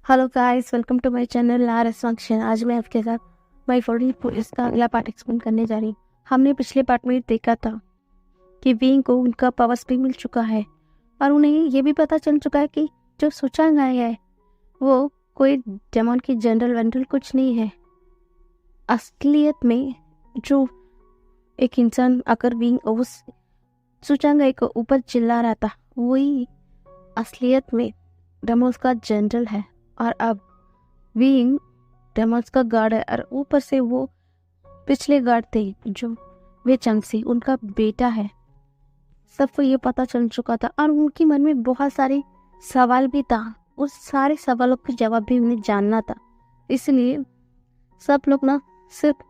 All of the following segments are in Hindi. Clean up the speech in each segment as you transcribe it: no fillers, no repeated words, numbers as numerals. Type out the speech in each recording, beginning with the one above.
Hello guys, welcome to my channel RS function. आज मैं आपके साथ माय 40 पुलिस का अगला पार्ट एक्सप्लेन करने जा रही हूँ। हमने पिछले पार्ट में देखा था कि विंग को उनका पावर्स भी मिल चुका है और उन्हें ये भी पता चल चुका है कि जो सुचांगाई है वो कोई डेमन की जनरल वेंडल कुछ नहीं है। असलियत में जो एक इंसान आकर विंग उस सुचांगाई को ऊपर चिल्ला रहा था वही असलियत में डेमोस का जनरल है और अब विंग डेमोस का गार्ड है और ऊपर से वो पिछले गार्ड थे जो वे चंगसी उनका बेटा है। सबको ये पता चल चुका था और उनके मन में बहुत सारे सवाल भी था। उस सारे सवालों के जवाब भी उन्हें जानना था, इसलिए सब लोग ना सिर्फ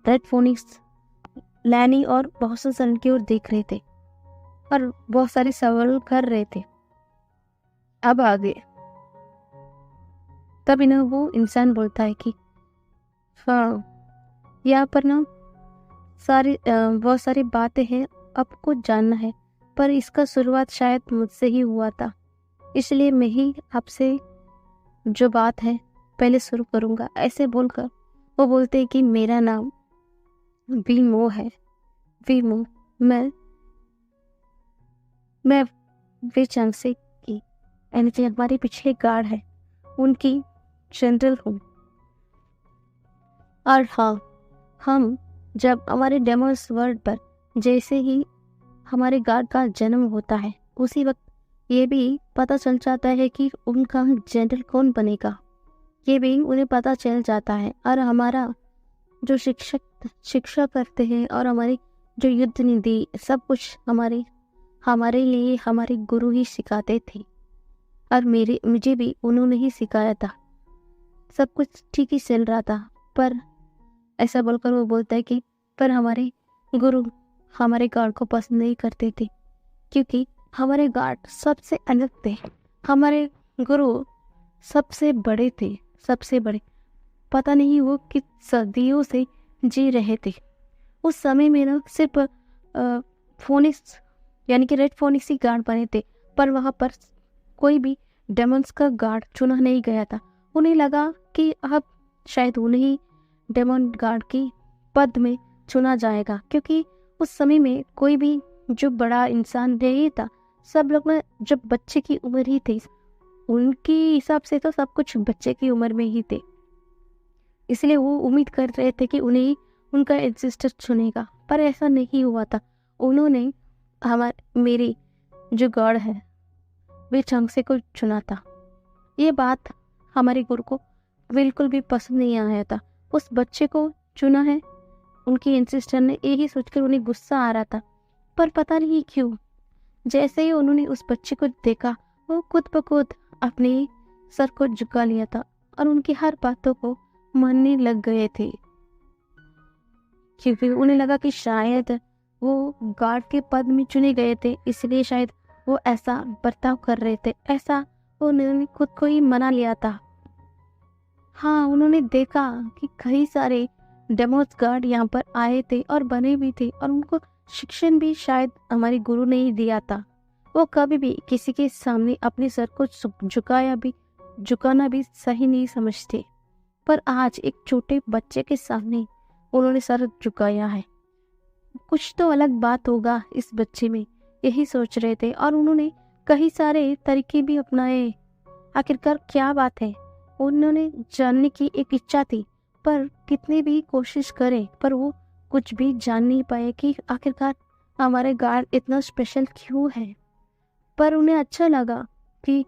रेड फोनिक्स, लैनी और बहुत से सन की ओर देख रहे थे और बहुत सारे सवाल कर रहे थे। अब आगे तब इन्हें वो इंसान बोलता है कि हाँ, यहाँ पर ना बहुत सारी बातें हैं, आपको जानना है, पर इसका शुरुआत शायद मुझसे ही हुआ था, इसलिए मैं ही आपसे जो बात है पहले शुरू करूँगा। ऐसे बोलकर वो बोलते हैं कि मेरा नाम वीमो है। वीमो, मैं वे चांगसे की यानी कि हमारे पिछले गार्ड है उनकी जनरल हूँ। और हाँ, हम जब हमारे डेमोस वर्ल्ड पर जैसे ही हमारे गार्ड का जन्म होता है उसी वक्त ये भी पता चल जाता है कि उनका जनरल कौन बनेगा। ये भी उन्हें पता चल जाता है और हमारा जो शिक्षा करते हैं और हमारी जो युद्ध नीति सब कुछ हमारे लिए हमारे गुरु ही सिखाते थे और मुझे भी उन्होंने ही सिखाया था। सब कुछ ठीक ही चल रहा था, पर ऐसा बोलकर वो बोलता है कि पर हमारे गुरु हमारे गार्ड को पसंद नहीं करते थे क्योंकि हमारे गार्ड सबसे अलग थे। हमारे गुरु सबसे बड़े थे, सबसे बड़े। पता नहीं वो किस सदियों से जी रहे थे। उस समय में ना सिर्फ फोनिक्स यानी कि रेड फोनिक्स ही गार्ड बने थे, पर वहाँ पर कोई भी डेमन्स का गार्ड चुना नहीं गया था। उन्हें लगा कि अब शायद उन्हें ही डेमन गार्ड की पद में चुना जाएगा क्योंकि उस समय में कोई भी जो बड़ा इंसान नहीं था। सब लोग ना जब बच्चे की उम्र ही थी, उनके हिसाब से तो सब कुछ बच्चे की उम्र में ही थे, इसलिए वो उम्मीद कर रहे थे कि उन्हें उनका एंसेस्टर चुनेगा, पर ऐसा नहीं हुआ था। उन्होंने मेरी जो गॉड है वे चंगसे को चुना था। ये बात हमारे गुरु को बिल्कुल भी पसंद नहीं आया था। उस बच्चे को चुना है उनकी एंसेस्टर ने, यही सोचकर उन्हें गुस्सा आ रहा था, पर पता नहीं क्यों जैसे ही उन्होंने उस बच्चे को देखा वो खुद ब खुद अपने सर को झुका लिया था और उनकी हर बातों को मानने लग गए थे क्योंकि उन्हें लगा कि शायद वो गार्ड के पद में चुने गए थे, इसलिए शायद वो ऐसा बर्ताव कर रहे थे। ऐसा उन्होंने खुद को ही मना लिया था। हाँ, उन्होंने देखा कि कई सारे डेमोस गार्ड यहाँ पर आए थे और बने भी थे और उनको शिक्षण भी शायद हमारे गुरु ने ही दिया था। वो कभी भी किसी के सामने अपने सर को झुकाना भी सही नहीं समझते, पर आज एक छोटे बच्चे के सामने उन्होंने सर झुकाया है। कुछ तो अलग बात होगा इस बच्चे में, यही सोच रहे थे और उन्होंने कई सारे तरीके भी अपनाए। आखिरकार क्या बात है, उन्होंने जानने की एक इच्छा थी, पर कितनी भी कोशिश करें पर वो कुछ भी जान नहीं पाए कि आखिरकार हमारे गार्ड इतना स्पेशल क्यों है। पर उन्हें अच्छा लगा कि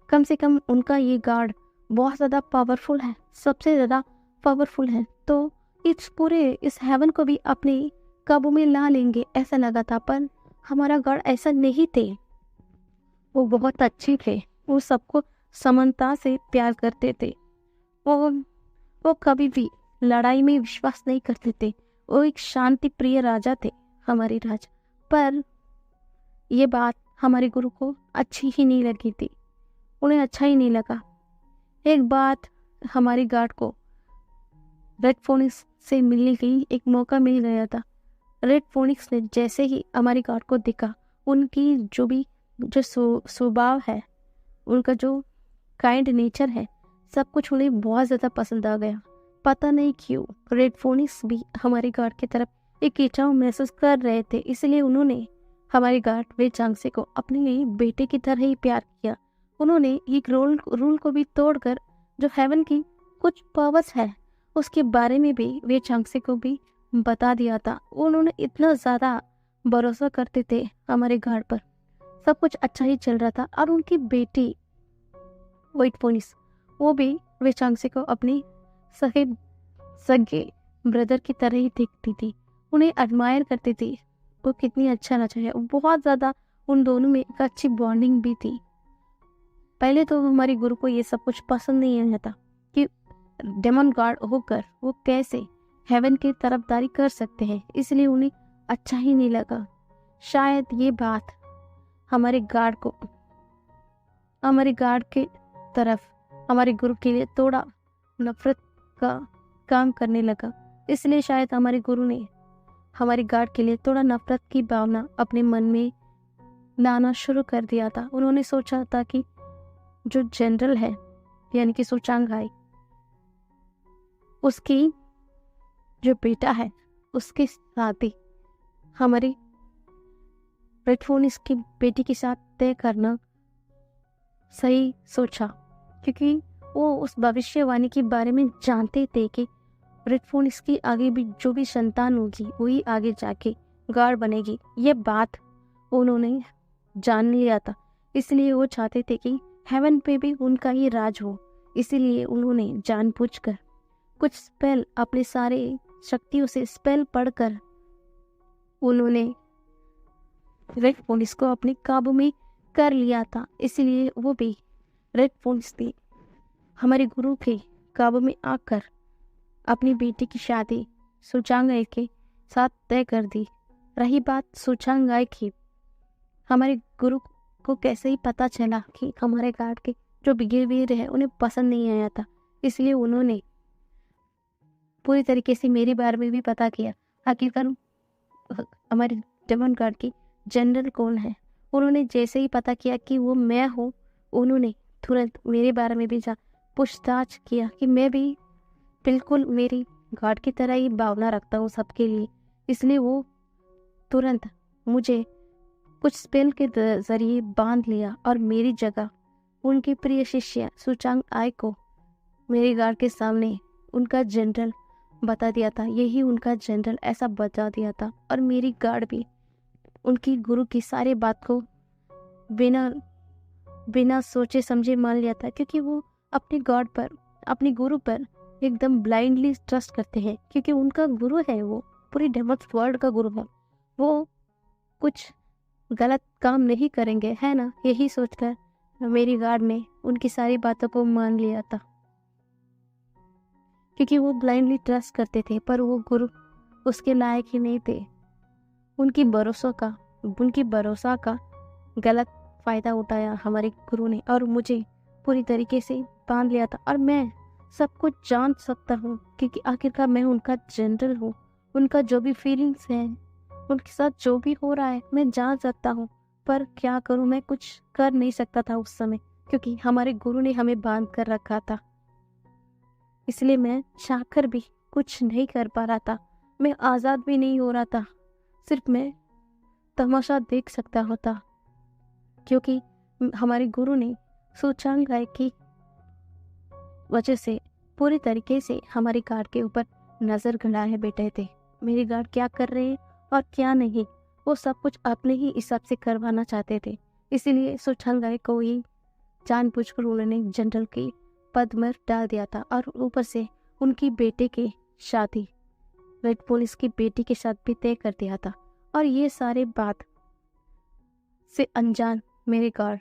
कम से कम उनका ये गार्ड बहुत ज़्यादा पावरफुल है, सबसे ज़्यादा पावरफुल है, तो इस हेवन को भी अपने काबू में ला लेंगे ऐसा लगा था। पर हमारा गार्ड ऐसा नहीं थे, वो बहुत अच्छे थे, वो सबको समानता से प्यार करते थे। वो कभी भी लड़ाई में विश्वास नहीं करते थे। वो एक शांति प्रिय राजा थे, हमारे राजा। पर ये बात हमारे गुरु को अच्छी ही नहीं लगी थी, उन्हें अच्छा ही नहीं लगा। एक बात हमारे गार्ड को रेड फोनिक्स से मिलने की एक मौका मिल गया था। रेड फोनिक्स ने जैसे ही हमारे गार्ड को देखा, उनकी जो स्वभाव है उनका जो काइंड नेचर है, सब कुछ उन्हें बहुत ज़्यादा पसंद आ गया। पता नहीं क्यों रेड फोनिक्स भी हमारे गार्ड की तरफ एक खिंचाव महसूस कर रहे थे, इसलिए उन्होंने हमारे गार्ड वे चांगसे को अपने बेटे की तरह ही प्यार किया। उन्होंने एक रूल को भी तोड़कर जो हेवन की कुछ पावर्स है उसके बारे में भी वे चांगसे को भी बता दिया था। उन्होंने इतना ज़्यादा भरोसा करते थे हमारे गार्ड पर, सब कुछ अच्छा ही चल रहा था। और उनकी बेटी व्हाइट फोनिक्स वो भी वे चांगसे को अपनी सगे ब्रदर की तरह ही देखती थी, उन्हें एडमायर करती थी। वो कितनी अच्छा नचा है, बहुत ज़्यादा उन दोनों में एक अच्छी बॉन्डिंग भी थी। पहले तो हमारे गुरु को ये सब कुछ पसंद नहीं आया था कि डेमन गार्ड होकर वो कैसे हेवन की तरफदारी कर सकते हैं, इसलिए उन्हें अच्छा ही नहीं लगा। शायद ये बात हमारे गार्ड के तरफ हमारे गुरु के लिए थोड़ा नफरत का काम करने लगा, इसलिए शायद हमारे गुरु ने हमारे गार्ड के लिए थोड़ा नफरत की भावना अपने मन में लाना शुरू कर दिया था। उन्होंने सोचा था कि जो जनरल है यानी कि सुचांगाई, उसकी जो बेटा है उसके साथ ही हमारी रेड फोनिक्स की बेटी के साथ तय करना सही सोचा, क्योंकि वो उस भविष्यवाणी के बारे में जानते थे कि रेड फोनिक्स की आगे भी जो भी संतान होगी वही आगे जाके गार्ड बनेगी। ये बात उन्होंने जान लिया था, इसलिए वो चाहते थे कि हेवन पे भी उनका ही राज हो। इसीलिए उन्होंने जानबूझकर कुछ स्पेल, अपने सारे शक्तियों से स्पेल पढ़कर उन्होंने रेड फोनिक्स को अपने काबू में कर लिया था। इसलिए वो भी रेड फोनिक्स ने हमारे गुरु के काबू में आकर अपनी बेटी की शादी सुचांगाई के साथ तय कर दी। रही बात सुचांगाई की, हमारे गुरु को कैसे ही पता चला कि हमारे गार्ड के जो बिहेवियर है उन्हें पसंद नहीं आया था, इसलिए उन्होंने पूरी तरीके से मेरे बारे में भी पता किया आखिरकार हमारे डेमन गार्ड की जनरल कौन है। उन्होंने जैसे ही पता किया कि वो मैं हूँ, उन्होंने तुरंत मेरे बारे में भी पूछताछ किया कि मैं भी बिल्कुल मेरी गार्ड की तरह ही भावना रखता हूँ सबके लिए। इसलिए वो तुरंत मुझे कुछ स्पेल के जरिए बांध लिया और मेरी जगह उनके प्रिय शिष्य सुचांग आई को मेरे गार्ड के सामने उनका जनरल बता दिया था। यही उनका जनरल ऐसा बता दिया था और मेरी गार्ड भी उनकी गुरु की सारी बात को बिना सोचे समझे मान लिया था, क्योंकि वो अपने गॉड पर, अपने गुरु पर एकदम ब्लाइंडली ट्रस्ट करते हैं, क्योंकि उनका गुरु है, वो पूरी डेमन वर्ल्ड का गुरु है, वो कुछ गलत काम नहीं करेंगे, है ना। यही सोचकर मेरी गार्ड ने उनकी सारी बातों को मान लिया था, क्योंकि वो ब्लाइंडली ट्रस्ट करते थे, पर वो गुरु उसके लायक ही नहीं थे। उनकी भरोसा का गलत फायदा उठाया हमारे गुरु ने और मुझे पूरी तरीके से बांध लिया था। और मैं सब कुछ जान सकता हूँ, क्योंकि आखिरकार मैं उनका जनरल हूँ। उनका जो भी फीलिंग्स हैं, उनके साथ जो भी हो रहा है, मैं जान सकता हूँ। पर क्या करूँ, मैं कुछ कर नहीं सकता था उस समय, क्योंकि हमारे गुरु ने हमें बांध कर रखा था। इसलिए मैं चाहकर भी कुछ नहीं कर पा रहा था। मैं आज़ाद भी नहीं हो रहा था, सिर्फ मैं तमाशा देख सकता होता, क्योंकि हमारे गुरु ने सुचांगाई की वजह से पूरी तरीके से हमारे गार्ड के ऊपर नजर गड़ाए बैठे थे। मेरे गार्ड क्या कर रहे हैं और क्या नहीं, वो सब कुछ अपने ही हिसाब से करवाना चाहते थे। इसीलिए सुचांगाई को ही जानबूझकर उन्होंने जनरल की पद में डाल दिया था और ऊपर से उनकी बेटे की शादी रेड पुलिस की बेटी के साथ भी तय कर दिया था। और ये सारे बात से अनजान मेरे गार्ड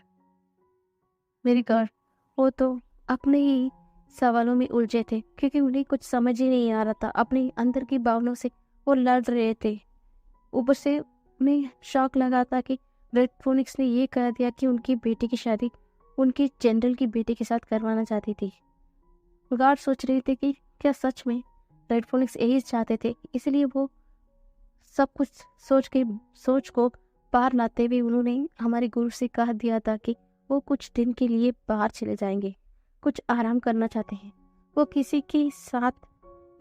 वो तो अपने ही सवालों में उलझे थे, क्योंकि उन्हें कुछ समझ ही नहीं आ रहा था। अपने अंदर की भावनाओं से वो लड़ रहे थे। ऊपर से उन्हें शौक लगा था कि रेड फोनिक्स ने ये कह दिया कि उनकी बेटी की शादी उनकी जनरल की बेटी के साथ करवाना चाहती थी। गार्ड सोच रहे थे कि क्या सच में रेड फोनिक्स यही चाहते थे। इसलिए वो सब कुछ सोच को पार लाते हुए उन्होंने हमारे गुरु से कह दिया था कि वो कुछ दिन के लिए बाहर चले जाएंगे, कुछ आराम करना चाहते हैं, वो किसी के साथ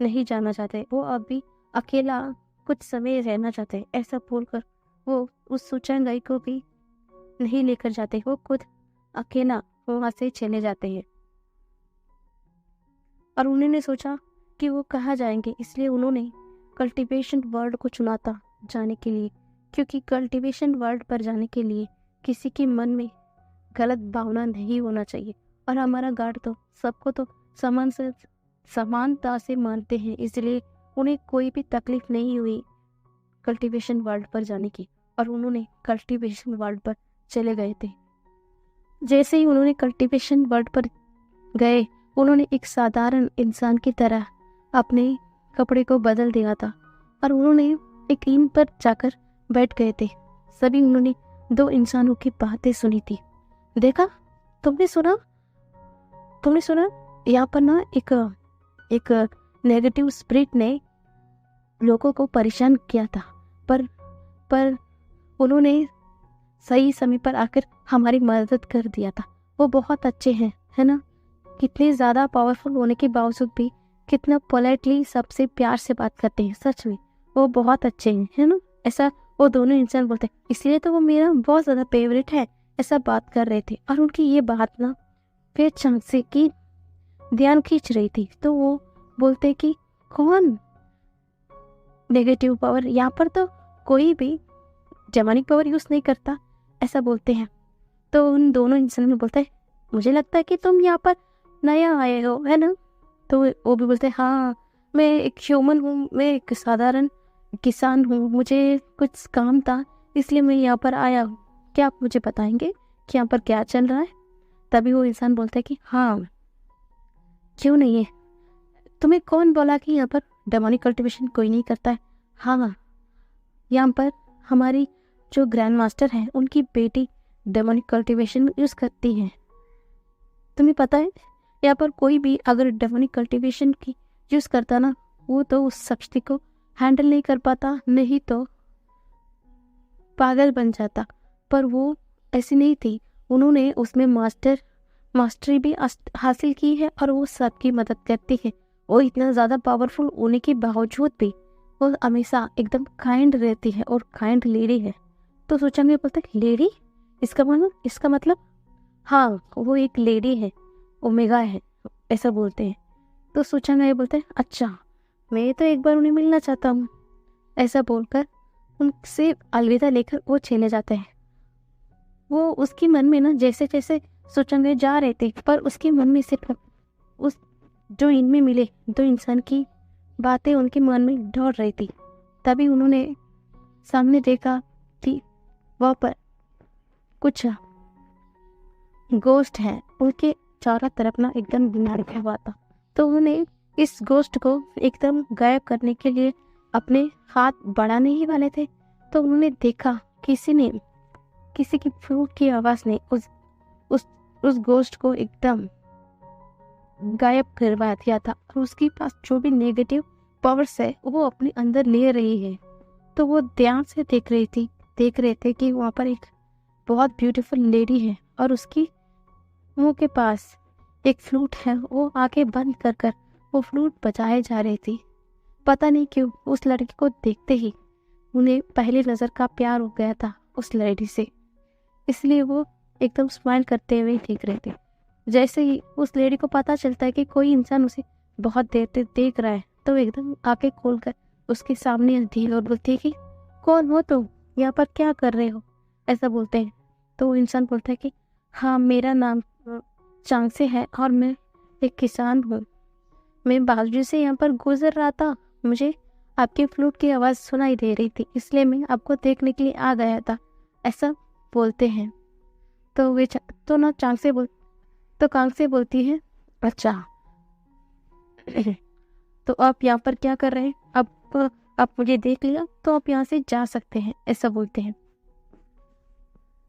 नहीं जाना चाहते, वो अभी अकेला कुछ समय रहना चाहते हैं। ऐसा बोलकर वो उस सुचंगाई को भी नहीं लेकर जाते, वो खुद अकेला वहां से चले जाते हैं। और उन्होंने सोचा कि वो कहाँ जाएंगे, इसलिए उन्होंने कल्टीवेशन वर्ल्ड को चुना था जाने के लिए, क्योंकि कल्टीवेशन वर्ल्ड पर जाने के लिए किसी के मन में गलत भावना नहीं होना चाहिए। और हमारा गार्ड तो सबको तो समानता से मानते हैं, इसलिए उन्हें कोई भी तकलीफ नहीं हुई कल्टीवेशन वर्ल्ड पर जाने की, और उन्होंने कल्टीवेशन वर्ल्ड पर चले गए थे। जैसे ही उन्होंने कल्टीवेशन वर्ल्ड पर गए, उन्होंने एक साधारण इंसान की तरह अपने कपड़े को बदल दिया था और उन्होंने एक इन पर जाकर बैठ गए थे। सभी उन्होंने 2 इंसानों की बातें सुनी थी। देखा, तुमने सुना यहाँ पर ना एक नेगेटिव स्पिरिट ने लोगों को परेशान किया था, पर उन्होंने सही समय पर आकर हमारी मदद कर दिया था। वो बहुत अच्छे हैं, है ना? कितने ज़्यादा पावरफुल होने के बावजूद भी कितना पोलाइटली सबसे प्यार से बात करते हैं। सच में वो बहुत अच्छे हैं, है ना? ऐसा वो दोनों इंसान बोलते हैं, इसलिए तो वो मेरा बहुत ज़्यादा फेवरेट है। ऐसा बात कर रहे थे और उनकी ये बात ना फिर चांसी की ध्यान खींच रही थी। तो वो बोलते कि कौन नेगेटिव पावर, यहाँ पर तो कोई भी डेमोनिक पावर यूज़ नहीं करता, ऐसा बोलते हैं। तो उन दोनों इंसान में बोलता है, मुझे लगता है कि तुम यहाँ पर नया आए हो, है ना? तो वो भी बोलते हैं, हाँ, मैं एक ह्यूमन हूँ, मैं एक साधारण किसान हूँ, मुझे कुछ काम था इसलिए मैं यहाँ पर आया हूँ। क्या आप मुझे बताएंगे कि यहाँ पर क्या चल रहा है? तभी वो इंसान बोलता है कि हाँ, क्यों नहीं है, तुम्हें कौन बोला कि यहाँ पर डेमोनिक कल्टीवेशन कोई नहीं करता है? हाँ, यहाँ पर हमारी जो ग्रैंड मास्टर है उनकी बेटी डेमोनिक कल्टीवेशन यूज़ करती है। तुम्हें पता है, यहाँ पर कोई भी अगर डेमोनिक कल्टीवेशन की यूज़ करता ना, वो तो उस शक्ति को हैंडल नहीं कर पाता, नहीं तो पागल बन जाता। पर वो ऐसी नहीं थी, उन्होंने उसमें मास्टरी भी हासिल की है और वो सबकी मदद करती है। वो इतना ज़्यादा पावरफुल होने के बावजूद भी वो हमेशा एकदम काइंड रहती है और काइंड लेडी है। तो सोचा मैं, बोलते लेडी, इसका मतलब हाँ, वो एक लेडी है, ओमेगा है, ऐसा बोलते हैं। तो सोचा मैं, बोलते अच्छा, मैं तो एक बार उन्हें मिलना चाहता हूँ। ऐसा बोलकर उनसे अलविदा लेकर वो चले जाते हैं। वो उसके मन में ना जैसे जैसे सोचने जा रहे थे, पर उसके मन में सिर्फ उस जो इनमें मिले 2 इंसान की बातें उनके मन में दौड़ रही थी। तभी उन्होंने सामने देखा कि वहाँ पर कुछ गोश्त है, उनके चारों तरफ ना एकदम बीमारी हुआ था। तो उन्होंने इस गोश्त को एकदम गायब करने के लिए अपने हाथ बढ़ाने ही वाले थे, तो उन्होंने देखा किसी की फ्लूट की आवाज़ ने उस गोश्त को एकदम गायब करवा दिया था और उसके पास जो भी नेगेटिव पावर्स है वो अपने अंदर ले रही है। तो वो ध्यान से देख रहे थे कि वहाँ पर एक बहुत ब्यूटीफुल लेडी है और उसकी मुंह के पास एक फ्लूट है। वो आंखें बंद कर वो फ्लूट बजाए जा रही थी। पता नहीं क्यों उस लड़की को देखते ही उन्हें पहली नज़र का प्यार हो गया था उस लेडी से, इसलिए वो एकदम स्माइल करते हुए देख रहे थे। जैसे ही उस लेडी को पता चलता है कि कोई इंसान उसे बहुत देर तक देख रहा है, तो एकदम आंखें खोलकर उसके सामने आती है और बोलती है कि कौन हो तुम, यहाँ पर क्या कर रहे हो, ऐसा बोलते हैं। तो वो इंसान बोलता है कि हाँ, मेरा नाम चांगसे है और मैं एक किसान हूँ। मैं बाजू से यहाँ पर गुजर रहा था, मुझे आपके फ्लूट की आवाज़ सुनाई दे रही थी, इसलिए मैं आपको देखने के लिए आ गया था, ऐसा बोलते हैं। तो वे तो ना कांगसे बोलती है, अच्छा तो आप यहाँ पर क्या कर रहे हैं? अब आप मुझे देख लिया तो आप यहाँ से जा सकते हैं, ऐसा बोलते हैं।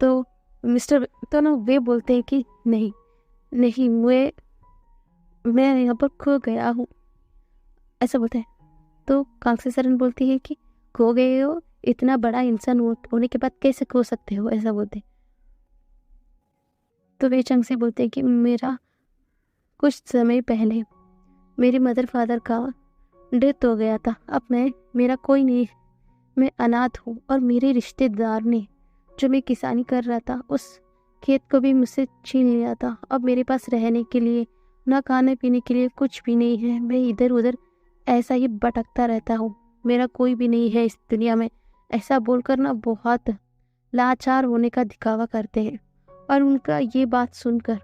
तो तो ना वे बोलते हैं कि नहीं, मैं यहाँ पर खो गया हूँ, ऐसा बोलते हैं। तो कांगसे सरन बोलती है कि खो गए हो, इतना बड़ा इंसान होने के बाद कैसे खो सकते हो, ऐसा बोलते हैं। तो वे चंग से बोलते हैं कि मेरा कुछ समय पहले मेरे मदर फादर का डेथ हो गया था। अब मेरा कोई नहीं, मैं अनाथ हूँ। और मेरे रिश्तेदार ने जो मैं किसानी कर रहा था उस खेत को भी मुझसे छीन लिया था। अब मेरे पास रहने के लिए ना खाने पीने के लिए कुछ भी नहीं है। मैं इधर उधर ऐसा ही भटकता रहता हूँ, मेरा कोई भी नहीं है इस दुनिया में। ऐसा बोलकर ना बहुत लाचार होने का दिखावा करते हैं। और उनका ये बात सुनकर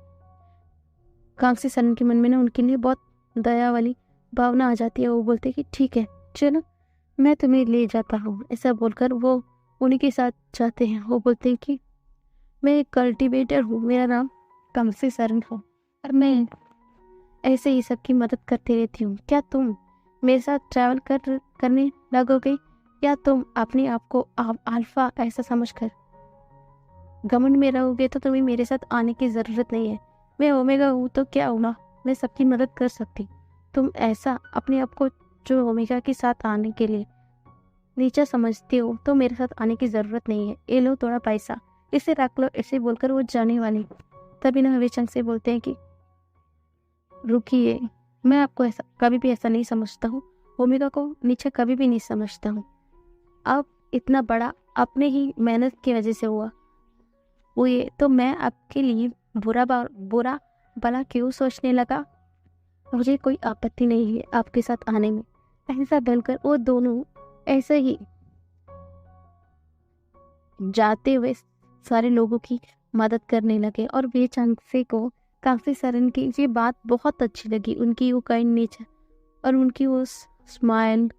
कांसी सरन के मन में ना उनके लिए बहुत दया वाली भावना आ जाती है। वो बोलते कि ठीक है, चलो मैं तुम्हें ले जाता हूँ। ऐसा बोलकर वो उन्हीं के साथ जाते हैं। वो बोलते हैं कि मैं एक कल्टीवेटर हूँ, मेरा नाम कांसी सरन है और मैं ऐसे ही सबकी मदद करती रहती हूँ। क्या तुम मेरे साथ ट्रैवल करने लगोगे, या तुम अपने आप को अल्फा ऐसा समझकर घमंड में रहोगे? तो तुम्हें मेरे साथ आने की ज़रूरत नहीं है। मैं ओमेगा हूँ तो क्या हुआ, मैं सबकी मदद कर सकती। तुम ऐसा अपने आप को जो ओमेगा के साथ आने के लिए नीचा समझते हो तो मेरे साथ आने की ज़रूरत नहीं है। ये लो थोड़ा पैसा, इसे रख लो। ऐसे बोलकर वो जाने वाली, तभी ना वे चंग से बोलते हैं कि रुकिए, मैं आपको ऐसा कभी भी ऐसा नहीं समझता हूँ, ओमेगा को नीचे कभी भी नहीं समझता हूँ। अब इतना बड़ा अपने ही मेहनत की वजह से हुए तो मैं आपके लिए बुरा भला क्यों सोचने लगा? मुझे कोई आपत्ति नहीं है आपके साथ आने में। ऐसा बोलकर वो दोनों ऐसे ही जाते हुए सारे लोगों की मदद करने लगे। और वे चांगसे को कांसी सरन की ये बात बहुत अच्छी लगी, उनकी वो काइंड नेचर और उनकी वो स्माइल,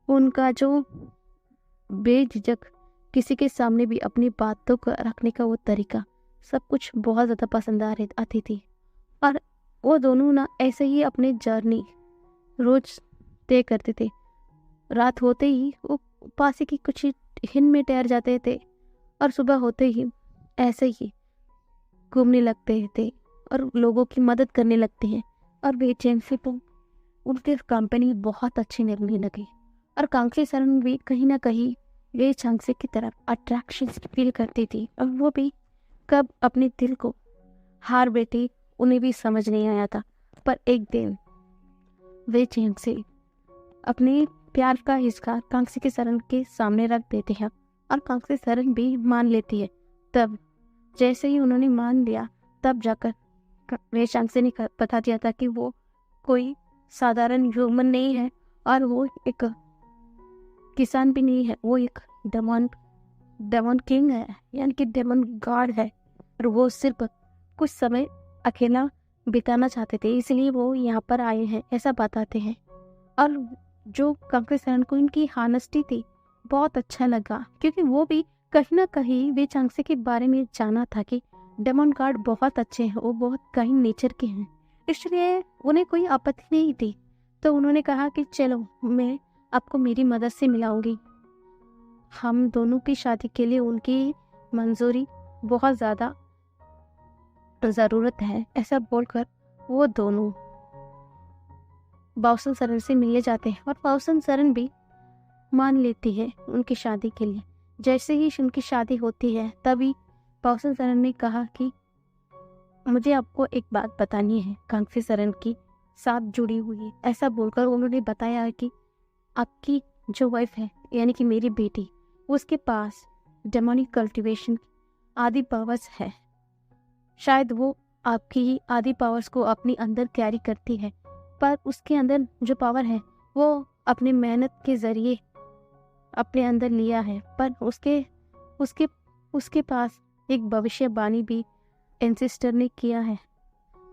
उनका जो बेझिझक किसी के सामने भी अपनी बातों को रखने का वो तरीका, सब कुछ बहुत ज़्यादा पसंद आती थी। और वो दोनों ना ऐसे ही अपने जर्नी रोज तय करते थे। रात होते ही वो पास की कुछ हिन में ठहर जाते थे और सुबह होते ही ऐसे ही घूमने लगते थे और लोगों की मदद करने लगते हैं। और वे चैंगसी को उनके कंपनी बहुत अच्छी लगने लगी। और कांसी सरन भी कहीं ना कहीं वे चांगसे की तरफ अट्रैक्शन फील करती थी। और वो भी कब अपने दिल को हार बैठी उन्हें भी समझ नहीं आया था। पर एक दिन वे चांगसे अपने प्यार का हिस्सा कांसी के सरन के सामने रख देते हैं और कांसी सरन भी मान लेती है। तब जैसे ही उन्होंने मान लिया तब जाकर वे चांगसे ने बता दिया था कि वो कोई साधारण ह्यूमन नहीं है और वो एक किसान भी नहीं है, वो एक डेमन किंग है, यानी कि डेमन गॉड है। और वो सिर्फ कुछ समय अकेला बिताना चाहते थे, इसलिए वो यहाँ पर आए हैं, ऐसा बताते हैं। और जो कांसी सरन को इनकी हानेस्टी थी बहुत अच्छा लगा, क्योंकि वो भी कहीं ना कहीं वे चांगसे के बारे में जाना था कि डेमन गॉड बहुत अच्छे हैं, वो बहुत काइंड नेचर के हैं, इसलिए उन्हें कोई आपत्ति नहीं थी। तो उन्होंने कहा कि चलो मैं आपको मेरी मदद से मिलाऊंगी, हम दोनों की शादी के लिए उनकी मंजूरी बहुत ज़्यादा ज़रूरत है। ऐसा बोलकर वो दोनों बाउसन सरन से मिलने जाते हैं और बाउसन सरन भी मान लेती है उनकी शादी के लिए। जैसे ही उनकी शादी होती है तभी बाउसन सरन ने कहा कि मुझे आपको एक बात बतानी है, कांसी सरन की साथ जुड़ी हुई है। ऐसा बोलकर उन्होंने बताया कि आपकी जो वाइफ है यानी कि मेरी बेटी, उसके पास डेमोनिक कल्टीवेशन आदि पावर्स है। शायद वो आपकी ही आदि पावर्स को अपनी अंदर कैरी करती है, पर उसके अंदर जो पावर है वो अपने मेहनत के ज़रिए अपने अंदर लिया है। पर उसके पास एक भविष्यवाणी भी एंसेस्टर ने किया है,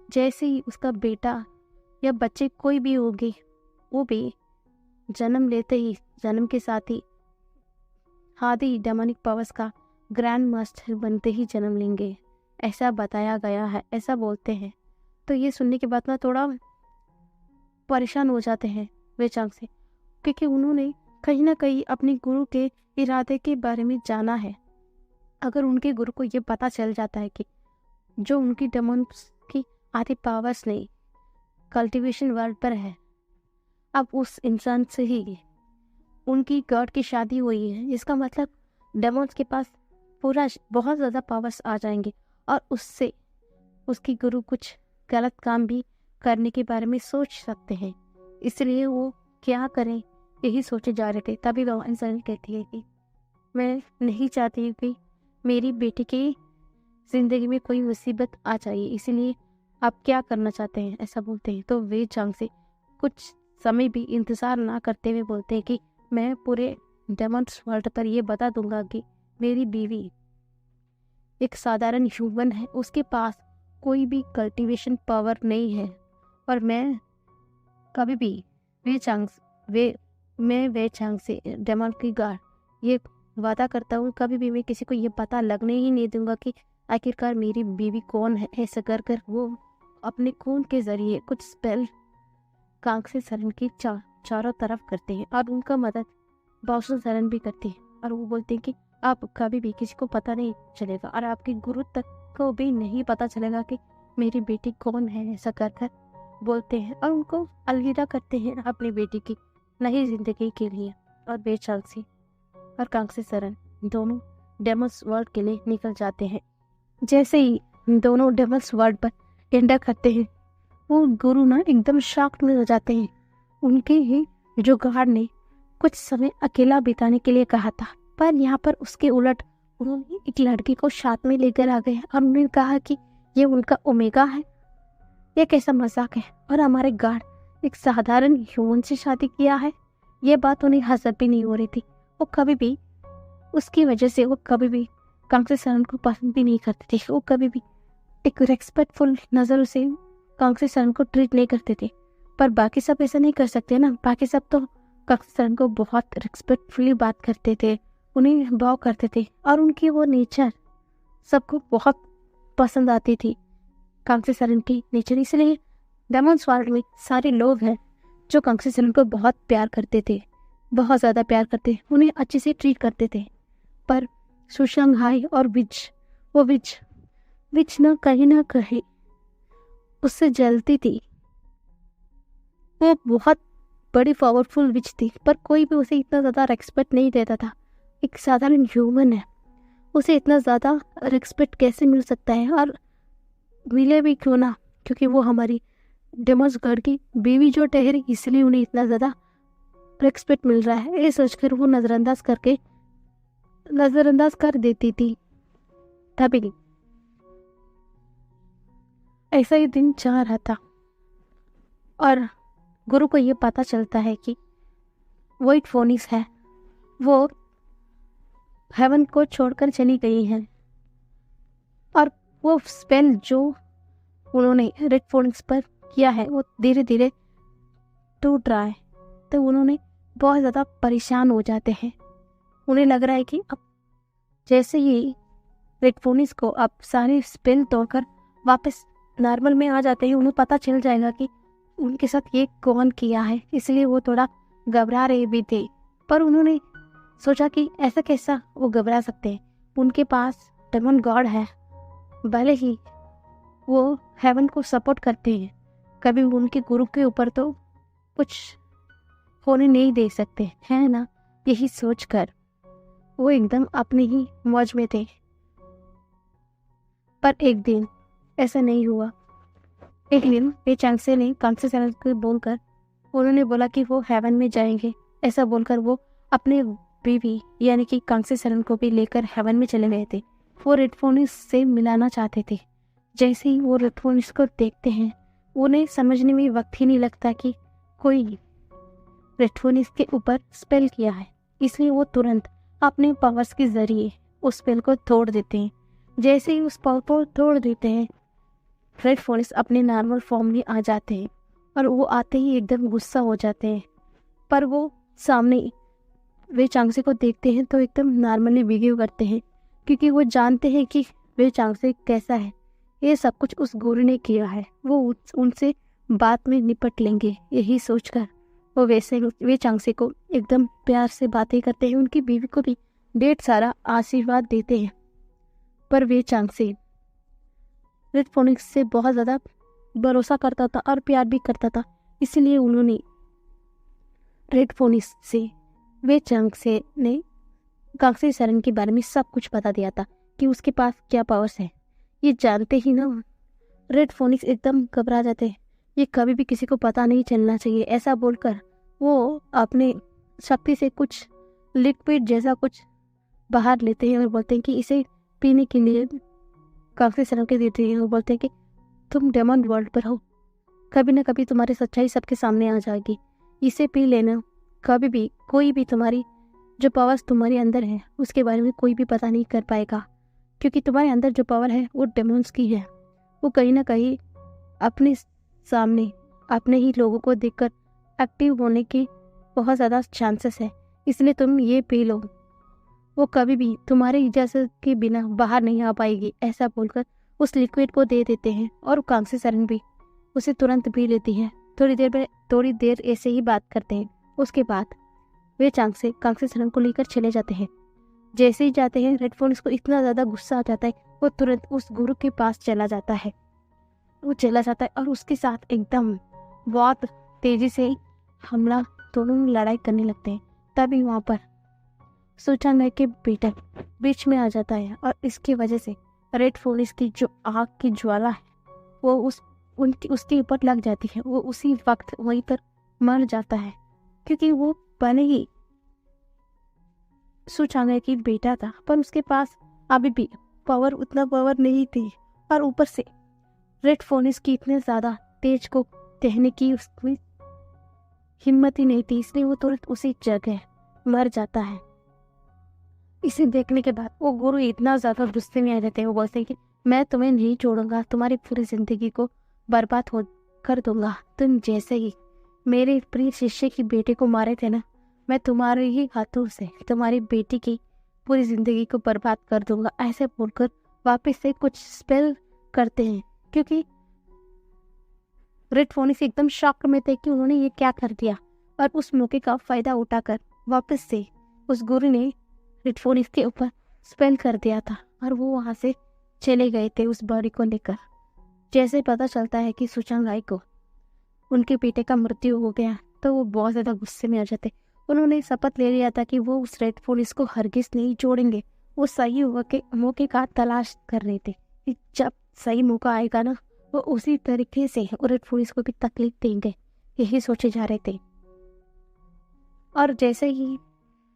जैसे ही उसका बेटा या बच्चे कोई भी होंगे वो भी जन्म लेते ही जन्म के साथ ही आदि डेमोनिक पावर्स का ग्रैंड मास्टर बनते ही जन्म लेंगे, ऐसा बताया गया है, ऐसा बोलते हैं। तो ये सुनने के बाद ना थोड़ा परेशान हो जाते हैं वे चांगसे, क्योंकि उन्होंने कहीं ना कहीं अपने गुरु के इरादे के बारे में जाना है। अगर उनके गुरु को ये पता चल जाता है कि जो उनकी डेमोन्स की आदि पावर्स नहीं कल्टीवेशन वर्ल्ड पर है, अब उस इंसान से ही उनकी गॉड की शादी हुई है, इसका मतलब डेमोन्स के पास पूरा बहुत ज़्यादा पावर्स आ जाएंगे और उससे उसकी गुरु कुछ गलत काम भी करने के बारे में सोच सकते हैं, इसलिए वो क्या करें यही सोचे जा रहे थे। तभी भगवान सरण कहती है कि मैं नहीं चाहती कि मेरी बेटी की जिंदगी में कोई मुसीबत आ जाए, इसीलिए आप क्या करना चाहते हैं, ऐसा बोलते हैं। तो वे चांग से कुछ समय भी इंतज़ार ना करते हुए बोलते हैं कि मैं पूरे डेमंस वर्ल्ड पर यह बता दूंगा कि मेरी बीवी एक साधारण ह्यूमन है, उसके पास कोई भी कल्टीवेशन पावर नहीं है, और मैं कभी भी वे चांग से डेमन की गार्ड ये वादा करता हूँ, कभी भी मैं किसी को ये पता लगने ही नहीं दूंगा कि आखिरकार मेरी बीवी कौन है। ऐसा कर वो अपने खून के जरिए कुछ स्पेल कांगसे सरन की चारों तरफ करते हैं और उनका मदद बाउसल सरन भी करते हैं, और वो बोलते हैं कि आप कभी भी किसी को पता नहीं चलेगा और आपके गुरु तक को भी नहीं पता चलेगा कि मेरी बेटी कौन है। ऐसा कर बोलते हैं और उनको अलविदा करते हैं अपनी बेटी की नई जिंदगी के लिए। और बेचांसी और कांगसे सरन दोनों डेमोस वर्ल्ड के लिए निकल जाते हैं। जैसे ही दोनों डेमोस वर्ल्ड पर एंटर करते हैं, वो गुरु ना एकदम शॉक्ड में हो जाते हैं। उनके ही जो गार्ड ने कुछ समय अकेला बिताने के लिए कहा था, पर यहाँ पर उसके उलट उन्होंने एक लड़की को साथ में लेकर आ गए और उन्होंने कहा कि ये उनका ओमेगा है। ये कैसा मजाक है, और हमारे गार्ड एक साधारण ह्यूमन से शादी किया है। ये बात उन्हें हजम भी नहीं हो रही थी। वो कभी भी उसकी वजह से वो कभी भी कांगसे सरन को पसंद भी नहीं करते थे। वो कभी भी एक रेस्पेक्टफुल नज़र से कांगसे सरन को ट्रीट नहीं करते थे, पर बाकी सब ऐसा नहीं कर सकते ना। बाकी सब तो कांगसे सरन को बहुत रेस्पेक्टफुली बात करते थे, उन्हें भाव करते थे, और उनकी वो नेचर सबको बहुत पसंद आती थी, कांगसे सरन की नेचर। इसलिए डेमॉन्स वर्ल्ड में सारे लोग हैं जो कांगसे सरन को बहुत प्यार करते थे, बहुत ज़्यादा प्यार करते, उन्हें अच्छे से ट्रीट करते थे। पर सुशंघाई और विच न कहीं उससे जलती थी। वो बहुत बड़ी पावरफुल विच थी, पर कोई भी उसे इतना ज़्यादा रेस्पेक्ट नहीं देता था। एक साधारण ह्यूमन है, उसे इतना ज़्यादा रेस्पेक्ट कैसे मिल सकता है, और मिले भी क्यों ना, क्योंकि वो हमारी डेमोस गढ़ की बीवी जो ठहरी, इसलिए उन्हें इतना ज़्यादा रेस्पेक्ट मिल रहा है। ये सोचकर वो नज़रअंदाज कर देती थी। तभी ऐसा ही दिन चल रहा था और गुरु को ये पता चलता है कि व्हाइट फोनिक्स है, वो हेवन को छोड़कर चली गई हैं, और वो स्पेल जो उन्होंने रेड फोनिक्स पर किया है वो धीरे धीरे टूट रहा है। तो उन्होंने बहुत ज़्यादा परेशान हो जाते हैं। उन्हें लग रहा है कि अब जैसे ही रेड फोनिक्स को अब सारे स्पेल तोड़कर वापस नॉर्मल में आ जाते हैं, उन्हें पता चल जाएगा कि उनके साथ ये कौन किया है। इसलिए वो थोड़ा घबरा रहे भी थे, पर उन्होंने सोचा कि ऐसा कैसा वो घबरा सकते हैं, उनके पास डेमन गॉड है, भले ही वो हेवन को सपोर्ट करते हैं, कभी उनके गुरु के ऊपर तो कुछ होने नहीं दे सकते हैं ना। यही सोचकर वो एकदम अपनी ही मौज में थे। पर एक दिन ऐसा नहीं हुआ। एक दिन वे चांगसे ने कांगसे सरन को बोलकर उन्होंने बोला कि वो हेवन में जाएंगे। ऐसा बोलकर वो अपने बीवी यानी कि कांगसे सरन को भी लेकर हेवन में चले गए थे। वो रेड फोनिक्स से मिलाना चाहते थे। जैसे ही वो रेड फोनिक्स को देखते हैं, उन्हें समझने में वक्त ही नहीं लगता कि कोई रेड फोनिक्स के ऊपर स्पेल किया है। इसलिए वो तुरंत अपने पावर्स के जरिए उस स्पेल को तोड़ देते हैं। जैसे ही उस पावर को तोड़ देते हैं, रेड फोनिक्स अपने नॉर्मल फॉर्म में आ जाते हैं, और वो आते ही एकदम गुस्सा हो जाते हैं। पर वो सामने वे चांगसे को देखते हैं तो एकदम नॉर्मली बिहेव करते हैं, क्योंकि वो जानते हैं कि वे चांगसे कैसा है। ये सब कुछ उस गुरु ने किया है, वो उनसे बात में निपट लेंगे। यही सोचकर वो वे चांगसे को एकदम प्यार से बातें करते हैं, उनकी बीवी को भी ढेर सारा आशीर्वाद देते हैं। पर वे चांगसे रेड फोनिक्स से बहुत ज़्यादा भरोसा करता था और प्यार भी करता था, इसलिए उन्होंने रेड फोनिक्स से वे चांगसे ने कांगसे सरन के बारे में सब कुछ बता दिया था कि उसके पास क्या पावर्स है। ये जानते ही ना रेड फोनिक्स एकदम घबरा जाते हैं। ये कभी भी किसी को पता नहीं चलना चाहिए, ऐसा बोलकर वो अपने शक्ति से कुछ लिक्विड जैसा कुछ बाहर लेते हैं और बोलते हैं कि इसे पीने के लिए काफी सनम के देते हैं और बोलते हैं कि तुम डेमन वर्ल्ड पर हो, कभी ना कभी तुम्हारी सच्चाई सबके सामने आ जाएगी, इसे पी लेना। कभी भी कोई भी तुम्हारी जो पावर्स तुम्हारे अंदर है उसके बारे में कोई भी पता नहीं कर पाएगा, क्योंकि तुम्हारे अंदर जो पावर है वो डेमोन्स की है। वो कहीं ना कहीं अपने सामने अपने ही लोगों को देखकर एक्टिव होने के बहुत ज़्यादा चांसेस है, इसलिए तुम ये पी लो, वो कभी भी तुम्हारे इजाज़त के बिना बाहर नहीं आ पाएगी। ऐसा बोलकर उस लिक्विड को दे देते हैं और कांसी सरन भी उसे तुरंत पी लेती है। थोड़ी देर ऐसे ही बात करते हैं। उसके बाद वे कांसी सरन को लेकर चले जाते हैं। जैसे ही जाते हैं रेड फोनिक्स को इतना ज़्यादा गुस्सा आ जाता है, वो तुरंत उस गुरु के पास चला जाता है। वो चला जाता है और उसके साथ एकदम बहुत तेजी से हमला, दोनों लड़ाई करने लगते हैं। तभी वहाँ पर सुचांग के बेटा बीच में आ जाता है और इसकी वजह से रेड फोनिक्स की जो आग की ज्वाला है वो उसके ऊपर लग जाती है। वो उसी वक्त वहीं पर मर जाता है, क्योंकि वो भले ही सुचांग की बेटा था पर उसके पास अभी भी उतना पावर नहीं थी, और ऊपर से रेड फोनिक्स की इतने ज्यादा तेज को कहने की उसकी हिम्मत ही नहीं थी, इसलिए वो तुरंत उसी जगह मर जाता है। इसे देखने के बाद वो गुरु इतना ज्यादा गुस्से में आ जाते हैं। वो बोलते हैं कि मैं तुम्हें नहीं छोड़ूंगा, तुम्हारी पूरी जिंदगी को बर्बाद हो कर दूंगा। तुम जैसे ही मेरे प्रिय शिष्य की बेटे को मारे थे ना, मैं तुम्हारे ही हाथों से तुम्हारी बेटी की पूरी जिंदगी को बर्बाद कर दूंगा। ऐसे बोलकर वापस से कुछ स्पेल करते हैं, क्योंकि रेड फोनिक्स एकदम शॉक में थे कि उन्होंने ये क्या कर दिया, और उस मौके का फायदा उठाकर वापस से उस गुरु ने रेड फोनिक्स के ऊपर स्पेल कर दिया था और वो वहां से चले गए थे उस बॉडी को लेकर। जैसे पता चलता है कि सुचांग को उनके बेटे का मृत्यु हो गया तो वो बहुत ज्यादा गुस्से में आ जाते। उन्होंने शपथ ले लिया था कि वो उस रेड फोनिक्स को हरगिज नहीं छोड़ेंगे। वो सही मौके का तलाश कर रहे थे कि जब सही मौका आएगा ना, वो उसी तरीके से रेड फोनिक्स को भी तकलीफ देंगे, यही सोचे जा रहे थे। और जैसे ही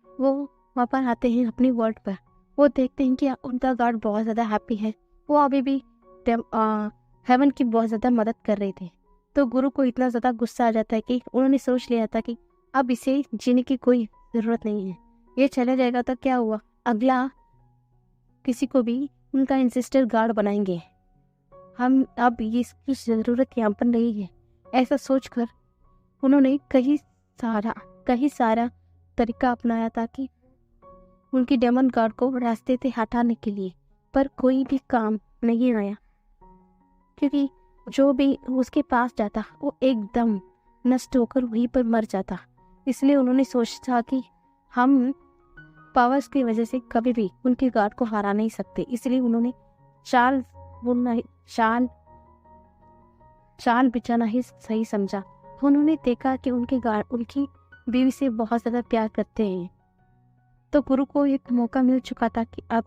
वो वहाँ पर आते हैं अपनी वर्ल्ड पर, वो देखते हैं कि उनका गार्ड बहुत ज़्यादा हैप्पी है। वो अभी भी हेवन की बहुत ज़्यादा मदद कर रहे थे। तो गुरु को इतना ज़्यादा गुस्सा आ जाता है कि उन्होंने सोच लिया था कि अब इसे जीने की कोई ज़रूरत नहीं है, ये चले जाएगा तो क्या हुआ, अगला किसी को भी उनका इंसिस्टर गार्ड बनाएंगे, हम अब ये इसकी ज़रूरत यहाँ पर नहीं है। ऐसा सोचकर उन्होंने कहीं सारा तरीका अपनाया था कि उनकी डेमन गार्ड को रास्ते से हटाने के लिए, पर कोई भी काम नहीं आया, क्योंकि जो भी उसके पास जाता वो एकदम नष्ट होकर वहीं पर मर जाता। इसलिए उन्होंने सोचा कि हम पावर्स की वजह से कभी भी उनके गार्ड को हरा नहीं सकते। इसलिए उन्होंने चाल बिछाना ही सही समझा। उन्होंने देखा कि उनके गार्ड उनकी बीवी से बहुत ज़्यादा प्यार करते हैं, तो गुरु को एक मौका मिल चुका था कि अब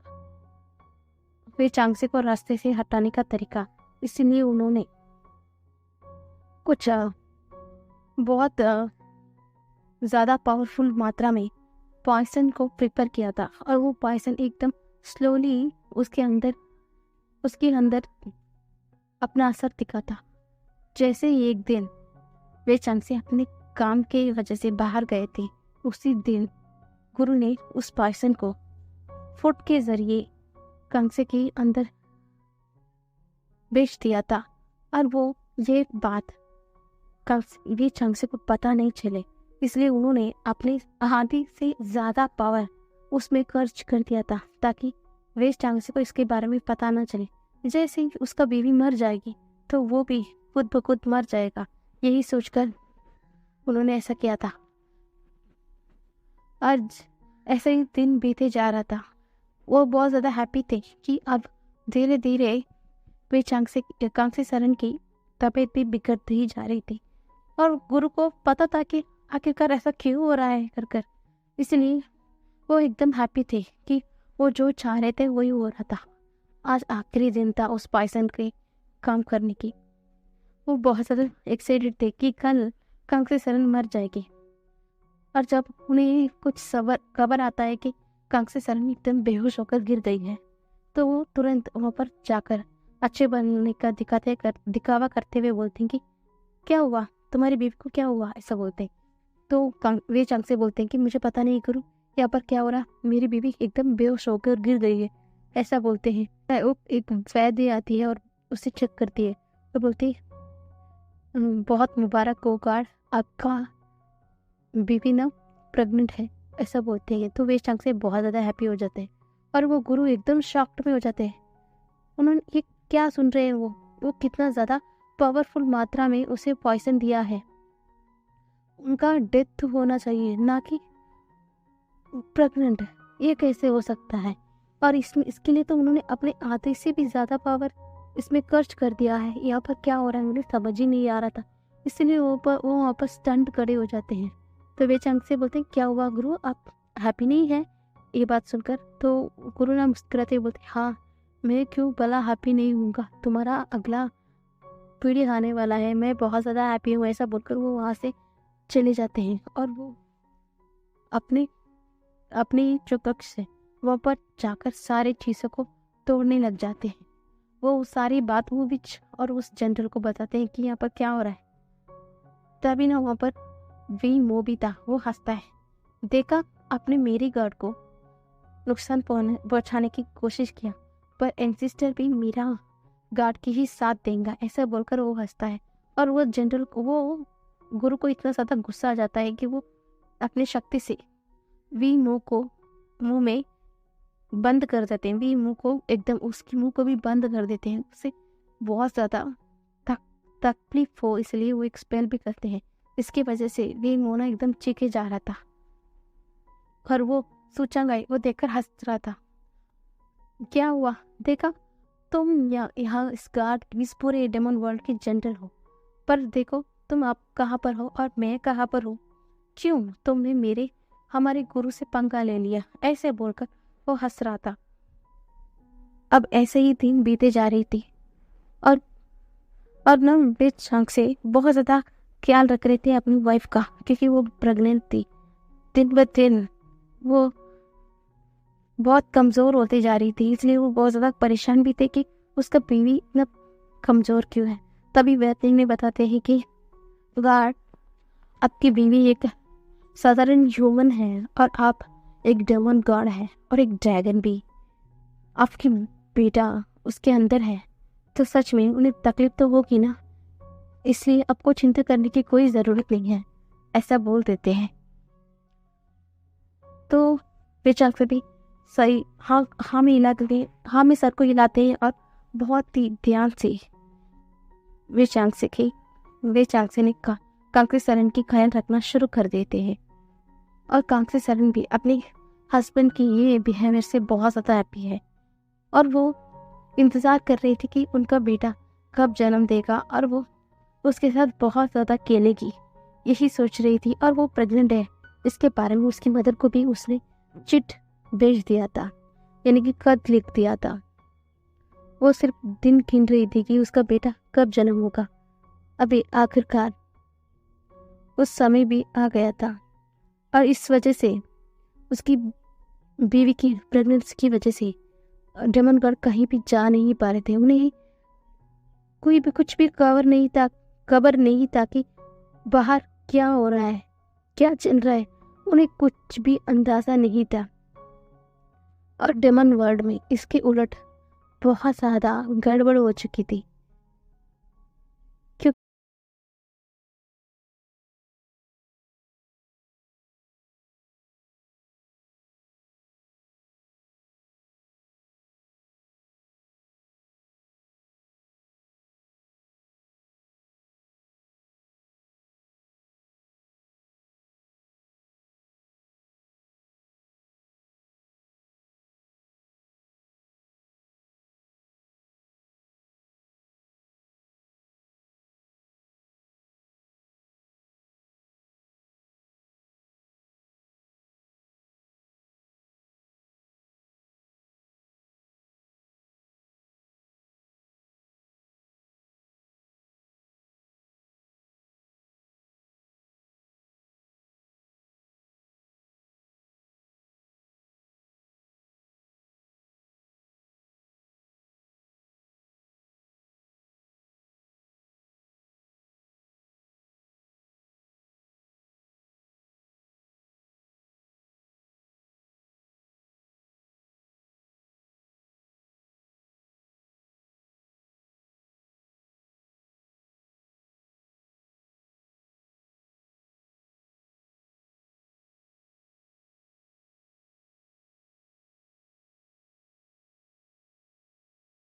वे चांगसे को रास्ते से हटाने का तरीका। इसलिए उन्होंने कुछ बहुत ज़्यादा पावरफुल मात्रा में पॉइजन को प्रिपेयर किया था, और वो पॉइजन एकदम स्लोली उसके अंदर अपना असर दिखाता। जैसे ही एक दिन वे चांगसे अपने काम के वजह से बाहर गए थे, उसी दिन गुरु ने उस पॉइजन को फुट के जरिए कांसे के अंदर बेच दिया था, और वो ये बात वे चांगसे को पता नहीं चले। इसलिए उन्होंने अपनी आधी से ज़्यादा पावर उसमें खर्च कर दिया था, ताकि वे चांगसे को इसके बारे में पता ना चले। जैसे ही उसका बीवी मर जाएगी तो वो भी खुद ब खुद मर जाएगा, यही सोचकर उन्होंने ऐसा किया था। आज ऐसे ही दिन बीते जा रहा था। वो बहुत ज़्यादा हैप्पी थे कि अब धीरे धीरे वे कांसे सरन की तबीयत भी बिगड़ती ही जा रही थी, और गुरु को पता था कि आखिरकार ऐसा क्यों हो रहा है कर। इसलिए वो एकदम हैप्पी थे कि वो जो चाह रहे थे वही हो रहा था। आज आखिरी दिन था उस पॉइजन के काम करने की। वो बहुत ज़्यादा एक्साइटेड थे कि कल कांग्रेस सरन मर जाएगी। और जब उन्हें कुछ खबर आता है कि कांग्रेस सरन एकदम बेहोश होकर गिर गई है, तो वो तुरंत वहाँ पर जाकर अच्छे बनने का दिखावा करते हुए बोलते हैं कि क्या हुआ, तुम्हारी बीवी को क्या हुआ, ऐसा बोलते हैं। तो वे चंग से बोलते हैं कि मुझे पता नहीं गुरु, यहाँ पर क्या हो रहा, मेरी बीवी एकदम बेहोश होकर गिर गई है, ऐसा बोलते हैं। वो एक वैद्य आती है और उसे चेक करती है, तो बोलती है बहुत मुबारक हो गार्ड, आपका बीवी ना प्रेग्नेंट है, ऐसा बोलते हैं। तो वे चंग से बहुत ज़्यादा हैप्पी हो जाते हैं और वो गुरु एकदम शॉक्ड में हो जाते हैं। उन्होंने ये क्या सुन रहे हैं, वो कितना ज़्यादा पावरफुल मात्रा में उसे पॉइजन दिया है। उनका डेथ होना चाहिए, ना कि प्रेग्नेंट, ये कैसे हो सकता है। और इसके लिए तो उन्होंने अपने आधे से भी ज़्यादा पावर इसमें खर्च कर दिया है। यहाँ पर क्या हो रहा है उन्हें समझ ही नहीं आ रहा था, इसलिए वो वहाँ पर स्टंट खड़े हो जाते हैं। तो वे चंग से बोलते हैं क्या हुआ गुरु, आप हैप्पी नहीं है ये बात सुनकर। तो गुरु ना मुस्कुराते हुए बोलते हाँ, मैं क्यों भला हैप्पी नहीं हूँगा, तुम्हारा अगला पीढ़ी आने वाला है, मैं बहुत ज़्यादा हैप्पी हूँ, ऐसा बोलकर वो वहाँ से चले जाते हैं। और वो अपने अपनी जो कक्ष है वहाँ पर जाकर सारी चीज़ों को तोड़ने लग जाते हैं। वो सारी बात वो विच और उस जनरल को बताते हैं कि यहाँ पर क्या हो रहा है। तभी ना वहाँ पर वी मोबिता वो हंसता है, देखा आपने मेरी गार्ड को नुकसान पहुँचाने की कोशिश किया, पर एंसिस्टर भी मेरा गार्ड की ही साथ देंगे, ऐसा बोलकर वो हंसता है। और वो जनरल को, वो गुरु को इतना ज़्यादा गुस्सा आ जाता है कि वो अपनी शक्ति से वी मुंह को मुंह में बंद कर देते हैं, वी मुंह को एकदम उसकी मुंह को भी बंद कर देते हैं। उससे बहुत ज़्यादा तकलीफ हो, इसलिए वो एक स्पेल भी करते हैं। इसकी वजह से वी मुंह ना एकदम चीखे जा रहा था और वो सूचंगाई वो देखकर हंस रहा था। क्या हुआ, देखा तुम यहाँ इस पूरे डेमन वर्ल्ड के जनरल हो, पर देखो तुम आप कहाँ पर हो और मैं कहाँ पर हूँ, क्यों तुमने हमारे गुरु से पंगा ले लिया, ऐसे बोलकर वो हंस रहा था। अब ऐसे ही दिन बीते जा रही थी और न वे शंख से बहुत ज़्यादा ख्याल रख रहे थे अपनी वाइफ का, क्योंकि वो प्रेग्नेंट थी। दिन ब दिन वो बहुत कमज़ोर होती जा रही थी, इसलिए वो बहुत ज़्यादा परेशान भी थे कि उसका बीवी इतना कमज़ोर क्यों है। तभी वैद्य ने बताते हैं कि गार्ड, आपकी बीवी एक साधारण ह्यूमन है और आप एक डेमन गॉड है और एक ड्रैगन भी, आपकी बेटा उसके अंदर है, तो सच में उन्हें तकलीफ तो होगी ना, इसलिए आपको चिंता करने की कोई ज़रूरत नहीं है, ऐसा बोल देते हैं। तो वे चल से भी सही हाँ हाँ में हाँ में सर को हिलाते हैं और बहुत ही ध्यान से वे चांग से ने कांग्रेस सरन की ख्याल रखना शुरू कर देते हैं। और कांग्रेस सरन भी अपने हस्बैंड की ये बिहेवियर से बहुत ज़्यादा हैप्पी है और वो इंतज़ार कर रही थी कि उनका बेटा कब जन्म देगा और वो उसके साथ बहुत ज़्यादा खेलेगी, यही सोच रही थी। और वो प्रेग्नेंट है इसके बारे में उसकी मदर को भी उसने चिट भेज दिया था, यानी कि खत लिख दिया था। वो सिर्फ दिन गिन रही थी कि उसका बेटा कब जन्म होगा। अभी आखिरकार उस समय भी आ गया था और इस वजह से उसकी बीवी की प्रेगनेंसी की वजह से डेमनगढ़ कहीं भी जा नहीं पा रहे थे। उन्हें कोई भी कुछ भी खबर नहीं था कि बाहर क्या हो रहा है, क्या चल रहा है, उन्हें कुछ भी अंदाजा नहीं था। और डेमन वर्ल्ड में इसके उलट बहुत ज़्यादा गड़बड़ हो चुकी थी।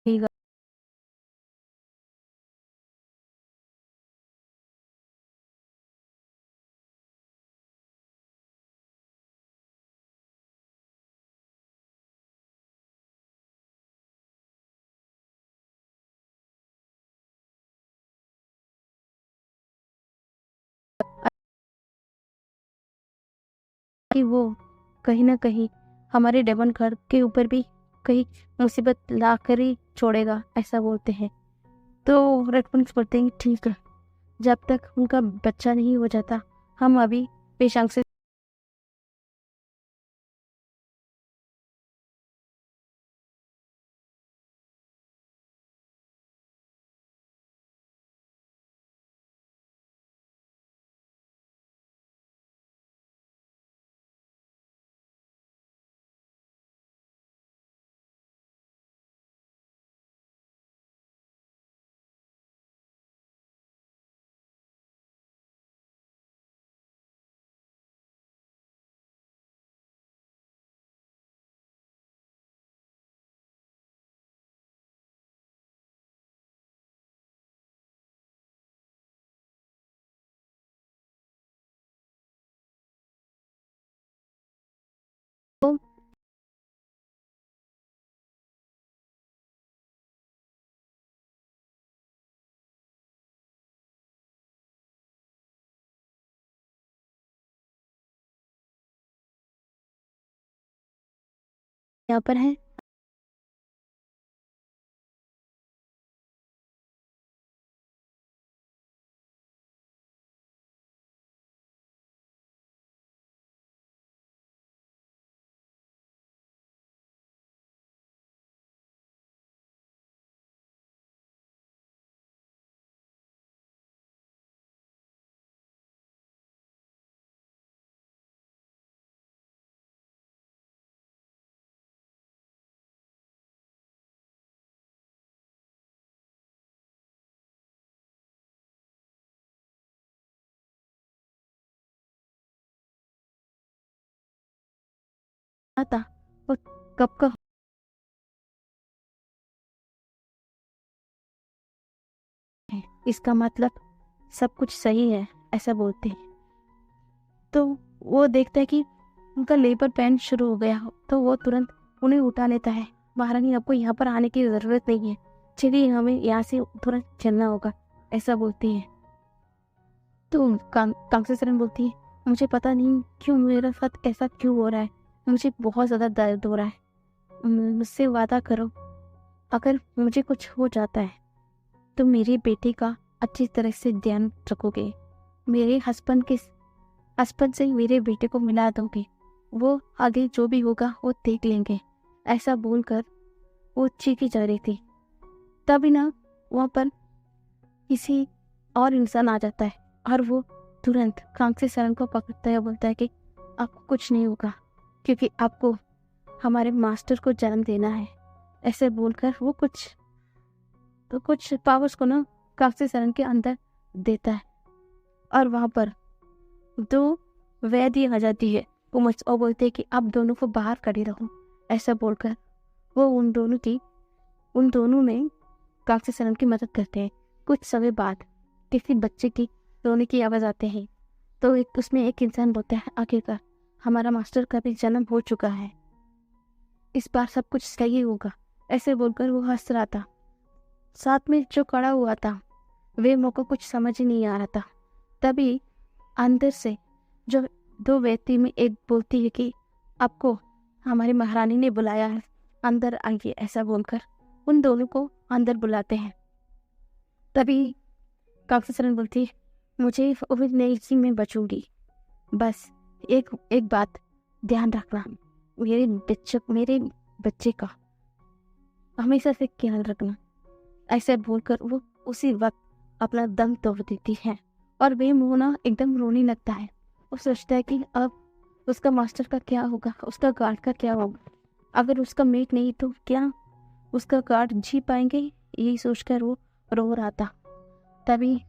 ठीक है। कि वो कहीं ना कहीं हमारे डेमन घर के ऊपर भी कहीं मुसीबत ला कर ही छोड़ेगा, ऐसा बोलते हैं। तो रेड विंग्स बोलते हैं ठीक है, जब तक उनका बच्चा नहीं हो जाता हम अभी पेशांग से यहाँ पर है। आता वो कब का है, इसका मतलब सब कुछ सही है, ऐसा बोलते हैं। तो वो देखता है कि उनका लेबर पेन शुरू हो गया, तो वो तुरंत उन्हें उठा लेता है। महारानी आपको यहाँ पर आने की जरूरत नहीं है, चलिए हमें यहाँ से तुरंत चलना होगा, ऐसा बोलती है। तो कांसेसरन बोलती है मुझे पता नहीं क्यों मेरे साथ ऐसा क्यों हो रहा है, मुझे बहुत ज़्यादा दर्द हो रहा है। मुझसे वादा करो, अगर मुझे कुछ हो जाता है तो मेरे बेटे का अच्छी तरह से ध्यान रखोगे, मेरे हस्बैंड से मेरे बेटे को मिला दोगे, वो आगे जो भी होगा वो देख लेंगे, ऐसा बोलकर वो चीखी जा रही थी। तभी ना वहाँ पर किसी और इंसान आ जाता है और वो तुरंत कांगसी सरन को पकड़ता है, बोलता है कि आपको कुछ नहीं होगा क्योंकि आपको हमारे मास्टर को जन्म देना है, ऐसे बोलकर वो कुछ पावर्स को ना कांगसी सरन के अंदर देता है। और वहाँ पर दो वैद्य आ जाती है और बोलते हैं कि आप दोनों को बाहर खड़े रहो, ऐसा बोलकर वो उन दोनों में कांगसी सरन की मदद करते हैं। कुछ समय बाद किसी बच्चे की रोने की आवाज़ आते हैं, तो उसमें एक इंसान बोलता है आखिरकार हमारा मास्टर का भी जन्म हो चुका है, इस बार सब कुछ सही होगा, ऐसे बोलकर वो हंस रहा था। साथ में जो खड़ा हुआ था वे मौका कुछ समझ ही नहीं आ रहा था। तभी अंदर से जो दो व्यक्ति में एक बोलती है कि आपको हमारी महारानी ने बुलाया है, अंदर आइए, ऐसा बोलकर उन दोनों को अंदर बुलाते हैं। तभी काकसरन बोलती है मुझे उम्मीद नहीं कि मैं बचूंगी, बस एक बात ध्यान रखना, मेरे बच्चे का हमेशा से ख्याल रखना, ऐसे बोलकर वो उसी वक्त अपना दम तोड़ देती है और वे मोना एकदम रोने लगता है। वो सोचता है कि अब उसका मास्टर का क्या होगा, उसका गार्ड का क्या होगा, अगर उसका मेट नहीं तो क्या उसका गार्ड जी पाएंगे, यही सोचकर वो रो रहा था। तभी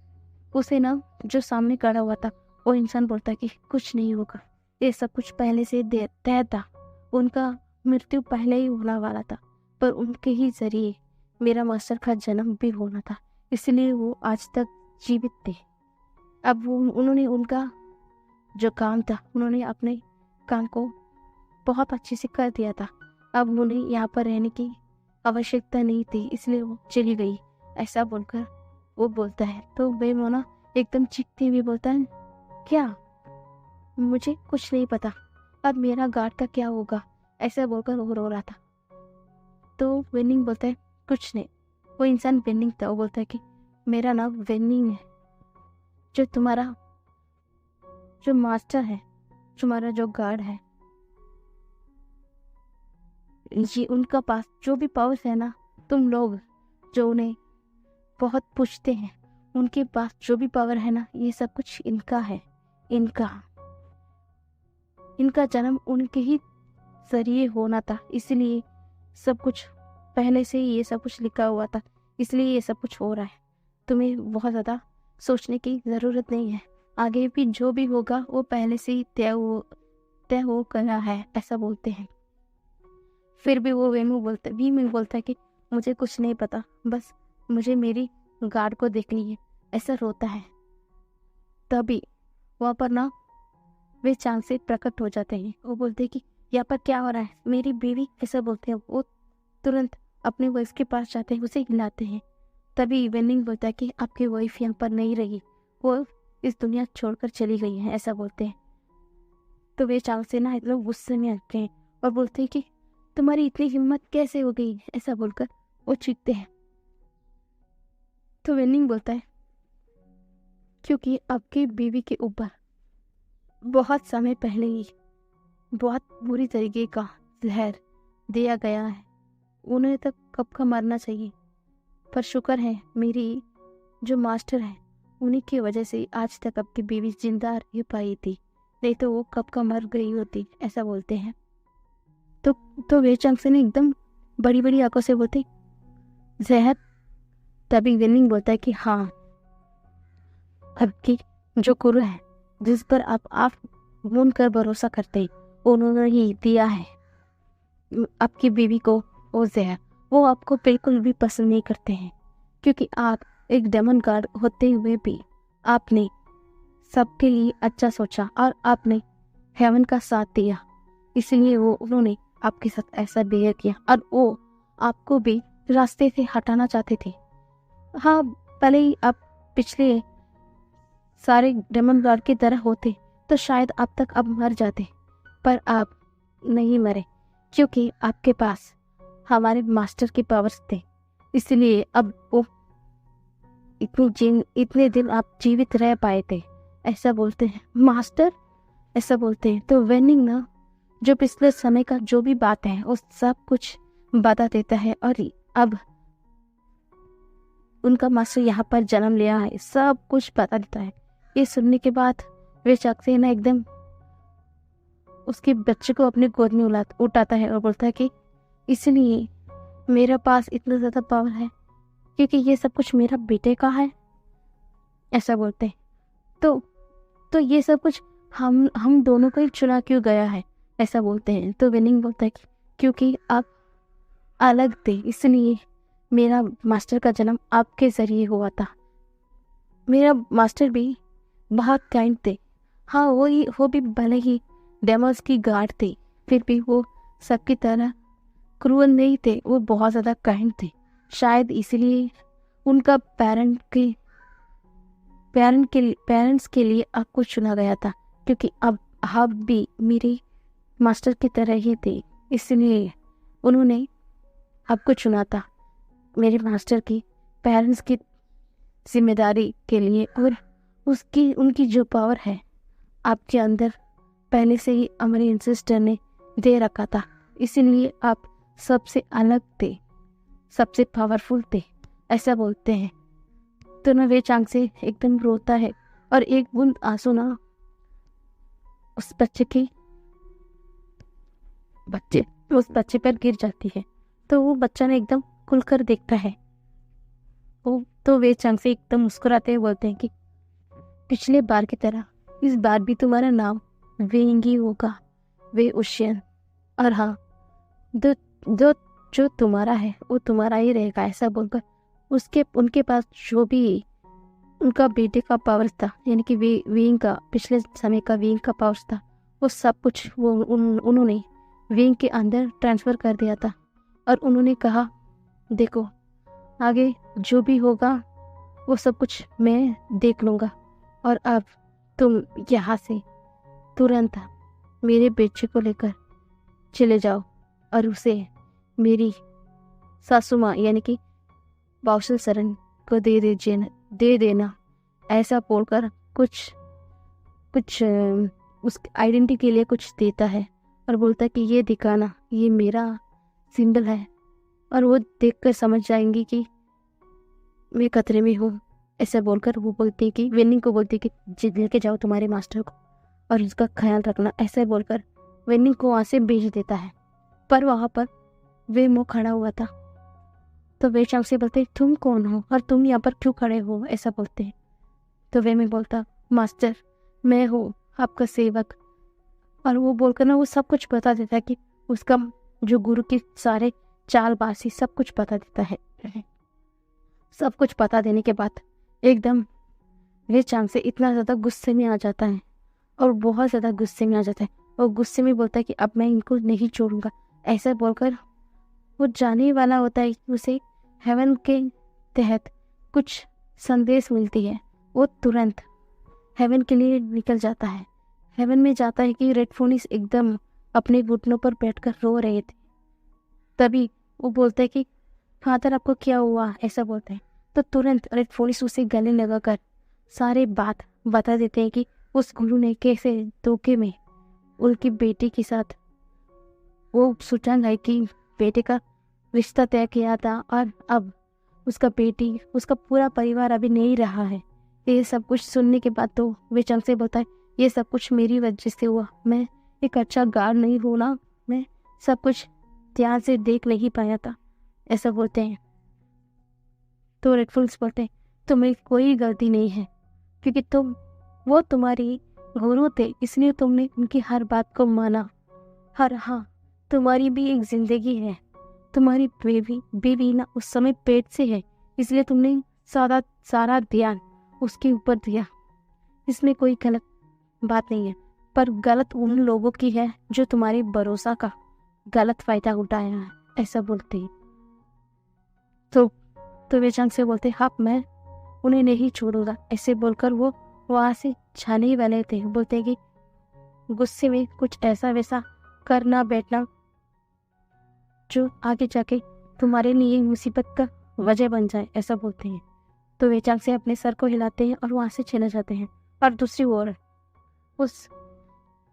उसे ना जो सामने खड़ा हुआ था वो इंसान बोलता है कि कुछ नहीं होगा, ये सब कुछ पहले से तय था, उनका मृत्यु पहले ही होने वाला था, पर उनके ही जरिए मेरा मास्टर का जन्म भी होना था, इसलिए वो आज तक जीवित थे। अब उन्होंने उनका जो काम था, उन्होंने अपने काम को बहुत अच्छे से कर दिया था। अब उन्हें यहाँ पर रहने की आवश्यकता नहीं थी, इसलिए वो चली गई, ऐसा बोलकर वो बोलता है। तो बेमोना एकदम चीखते हुए बोलता है, क्या? मुझे कुछ नहीं पता, अब मेरा गार्ड का क्या होगा, ऐसा बोलकर वो रो रहा था। तो वेनिंग बोलता है, कुछ नहीं। वो इंसान वेनिंग था। वो बोलता है कि मेरा नाम वेनिंग है, जो तुम्हारा जो मास्टर है, तुम्हारा जो गार्ड है, ये उनका पास जो भी पावर है ना, तुम लोग जो उन्हें बहुत पूछते हैं, उनके पास जो भी पावर है ना, ये सब कुछ इनका है। इनका जन्म उनके ही जरिए होना था, इसलिए सब कुछ पहले से ही ये सब कुछ लिखा हुआ था, इसलिए ये सब कुछ हो रहा है। तुम्हें बहुत ज़्यादा सोचने की ज़रूरत नहीं है, आगे भी जो भी होगा वो पहले से ही तय हो गया है, ऐसा बोलते हैं। फिर भी वो वीमू बोलता है कि मुझे कुछ नहीं पता, बस मुझे मेरी गार्ड को देखनी है, ऐसा रोता है। तभी वहाँ पर ना वे चांद से प्रकट हो जाते हैं। वो बोलते हैं कि यहाँ पर क्या हो रहा है, मेरी बीवी, ऐसा बोलते हैं। वो तुरंत अपने वाइफ के पास जाते हैं, उसे हिलाते हैं। तभी वेनिंग बोलता है कि आपकी वाइफ यहाँ पर नहीं रही, वो इस दुनिया छोड़कर चली गई है, ऐसा बोलते हैं। तो वे चांद से ना लोग गुस्से में आते हैं और बोलते हैं कि तुम्हारी इतनी हिम्मत कैसे हो गई, ऐसा बोलकर वो चीखते हैं। तो वेनिंग बोलता है, क्योंकि आपकी बीवी के ऊपर बहुत समय पहले ही बहुत बुरी तरीके का जहर दिया गया है, उन्हें तक कब का मरना चाहिए, पर शुक्र है मेरी जो मास्टर है, उन्हीं की वजह से आज तक आपकी बीवी जिंदा रह पाई थी, नहीं तो वो कब का मर गई होती, ऐसा बोलते हैं। तो वे चंग से एकदम बड़ी बड़ी आंखों से बोलते, जहर? तभी विनिंग बोलता है कि हाँ, आपकी जो गुरु है, जिस पर आप मून कर भरोसा करते, उन्होंने ही दिया है आपकी बीवी को वो जहर। वो आपको बिल्कुल भी पसंद नहीं करते हैं, क्योंकि आप एक डेमन गार्ड होते हुए भी आपने सबके लिए अच्छा सोचा और आपने हेवन का साथ दिया, इसलिए उन्होंने आपके साथ ऐसा बिहेव किया और वो आपको भी रास्ते से हटाना चाहते थे। हाँ, भले ही आप पिछले सारे डेमन गार्ड की तरह होते तो शायद अब तक अब मर जाते, पर आप नहीं मरे, क्योंकि आपके पास हमारे मास्टर के पावर्स थे, इसलिए अब वो इतने दिन आप जीवित रह पाए थे, ऐसा बोलते हैं। मास्टर, ऐसा बोलते हैं। तो वेनिंग ना जो पिछले समय का जो भी बात है वो सब कुछ बता देता है, और अब उनका मास्टर यहाँ पर जन्म लिया है, सब कुछ बता देता है। ये सुनने के बाद वे चकसे ना एकदम उसके बच्चे को अपने गोद में उठाता है और बोलता है कि इसलिए मेरे पास इतना ज़्यादा पावर है क्योंकि ये सब कुछ मेरा बेटे का है, ऐसा बोलते हैं। तो ये सब कुछ हम दोनों को ही चुना क्यों गया है, ऐसा बोलते हैं। तो विनिंग बोलता है कि क्योंकि आप अलग थे, इसलिए मेरा मास्टर का जन्म आपके ज़रिए हुआ था। मेरा मास्टर भी बहुत काइंड थे। हाँ, वो भी भले ही डेमोस की गार्ड थे, फिर भी वो सबकी तरह क्रूअल नहीं थे, वो बहुत ज़्यादा काइंड थे। शायद इसलिए उनका पेरेंट्स के लिए आपको चुना गया था, क्योंकि अब आप भी मेरे मास्टर की तरह ही थे, इसलिए उन्होंने आपको चुना था मेरे मास्टर की पेरेंट्स की जिम्मेदारी के लिए। और उनकी जो पावर है आपके अंदर पहले से ही हमारे इंसिस्टर ने दे रखा था, इसलिए आप सबसे अलग थे, सबसे पावरफुल थे, ऐसा बोलते हैं। तो ना वे चांग से एकदम रोता है और एक बूंद आंसू ना उस बच्चे पर गिर जाती है। तो वो बच्चा ने एकदम खुलकर देखता है। तो वे चांग से एकदम मुस्कुराते हुए बोलते हैं कि पिछले बार की तरह इस बार भी तुम्हारा नाम वेंगी होगा, वे उशियन। और हाँ, जो जो तुम्हारा है वो तुम्हारा ही रहेगा, ऐसा बोलकर उनके पास जो भी उनका बेटे का पावर था, यानी कि विंग का, पिछले समय का विंग का पावर था, वो सब कुछ उन्होंने विंग के अंदर ट्रांसफ़र कर दिया था। और उन्होंने कहा, देखो आगे जो भी होगा वो सब कुछ मैं देख लूँगा, और अब तुम यहाँ से तुरंत मेरे बेटे को लेकर चले जाओ और उसे मेरी सासू माँ यानी कि बाउसल सरन को दे देना, ऐसा बोलकर कुछ उस आइडेंटिटी के लिए कुछ देता है और बोलता है कि ये दिखाना, ये मेरा सिंबल है। और वो देखकर समझ जाएंगी कि मैं खतरे में हूँ, ऐसा बोलकर वो बोलती है कि वेनिंग को बोलती है कि लेके जाओ तुम्हारे मास्टर को और उसका ख्याल रखना, ऐसा बोलकर वेनिंग को वहाँ से भेज देता है। पर वहाँ पर वेमो खड़ा हुआ था, तो वे चांग से बोलते तुम कौन हो और तुम यहाँ पर क्यों खड़े हो, ऐसा बोलते हैं। तो वे में बोलता, मास्टर मैं हूँ आपका सेवक। और वो बोलकर ना वो सब कुछ बता देता है कि उसका जो गुरु के सारे चालबाजी सब कुछ बता देता है। सब कुछ बता देने के बाद एकदम वे चांग से इतना ज़्यादा गुस्से में आ जाता है, और बहुत ज़्यादा गुस्से में आ जाता है, और गुस्से में बोलता है कि अब मैं इनको नहीं छोड़ूंगा, ऐसा बोलकर वो जाने वाला होता है। उसे हेवन के तहत कुछ संदेश मिलती है, वो तुरंत हेवन के लिए निकल जाता है। हेवन में जाता है कि रेड फोनिक्स एकदम अपने घुटनों पर बैठकर रो रहे थे। तभी वो बोलता है कि फादर आपको क्या हुआ, ऐसा बोलते हैं। तो तुरंत रेड फोनिक्स उसे गले लगाकर सारे बात बता देते हैं कि उस गुरु ने कैसे धोखे में उनकी बेटी के साथ वो सुचांगाई की बेटे का रिश्ता तय किया था, और अब उसका बेटी, उसका पूरा परिवार अभी नहीं रहा है। ये सब कुछ सुनने के बाद तो वे चंग से बोलता है, ये सब कुछ मेरी वजह से हुआ, मैं एक अच्छा गार्ड नहीं हूँ ना, मैं सब कुछ ध्यान से देख नहीं पाया था, ऐसा बोलते हैं। तो रेडफुल्स बोलते हैं, तुम्हें कोई गलती नहीं है, क्योंकि वो तुम्हारी गुरु थे, इसलिए तुमने उनकी हर बात को माना। हाँ, तुम्हारी भी एक जिंदगी है, तुम्हारी बेबी ना उस समय पेट से है, इसलिए तुमने सारा ध्यान उसके ऊपर दिया, इसमें कोई गलत बात नहीं है। पर गलत उन लोगों की है जो तुम्हारे भरोसा का गलत फायदा उठाया है, ऐसा बोलते हैं। तो वे चंग से बोलते, हाँ मैं उन्हें नहीं छोड़ूंगा, ऐसे बोलकर वो वहाँ से जाने वाले थे। बोलते कि गुस्से में कुछ ऐसा वैसा करना बैठना जो आगे जाके तुम्हारे लिए मुसीबत का वजह बन जाए, ऐसा बोलते हैं। तो वे चांग से अपने सर को हिलाते हैं और वहाँ से चले जाते हैं। और दूसरी ओर उस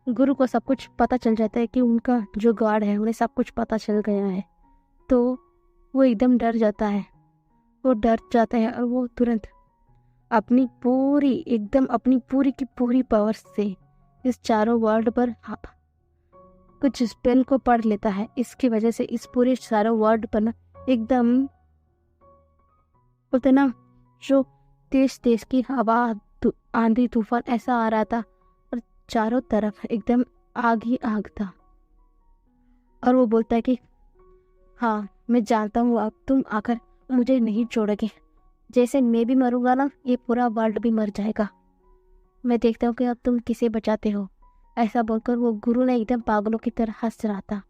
गुरु को सब कुछ पता चल जाता है कि उनका जो गार्ड है उन्हें सब कुछ पता चल गया है। तो वो एकदम डर जाता है, और वो तुरंत अपनी पूरी की पूरी पावर से इस चारों वर्ल्ड पर कुछ स्पेल को पढ़ लेता है। इसकी वजह से इस पूरे चारों वर्ल्ड पर ना एकदम बोलते ना जो तेज की हवा, आंधी तूफान ऐसा आ रहा था, और चारों तरफ एकदम आग ही आग था। और वो बोलता है कि हाँ मैं जानता हूँ अब तुम आकर मुझे नहीं छोड़ोगे, जैसे मैं भी मरूंगा ना ये पूरा वर्ल्ड भी मर जाएगा, मैं देखता हूँ कि अब तुम किसे बचाते हो, ऐसा बोलकर वो गुरु ने एकदम पागलों की तरह हंस रहा था।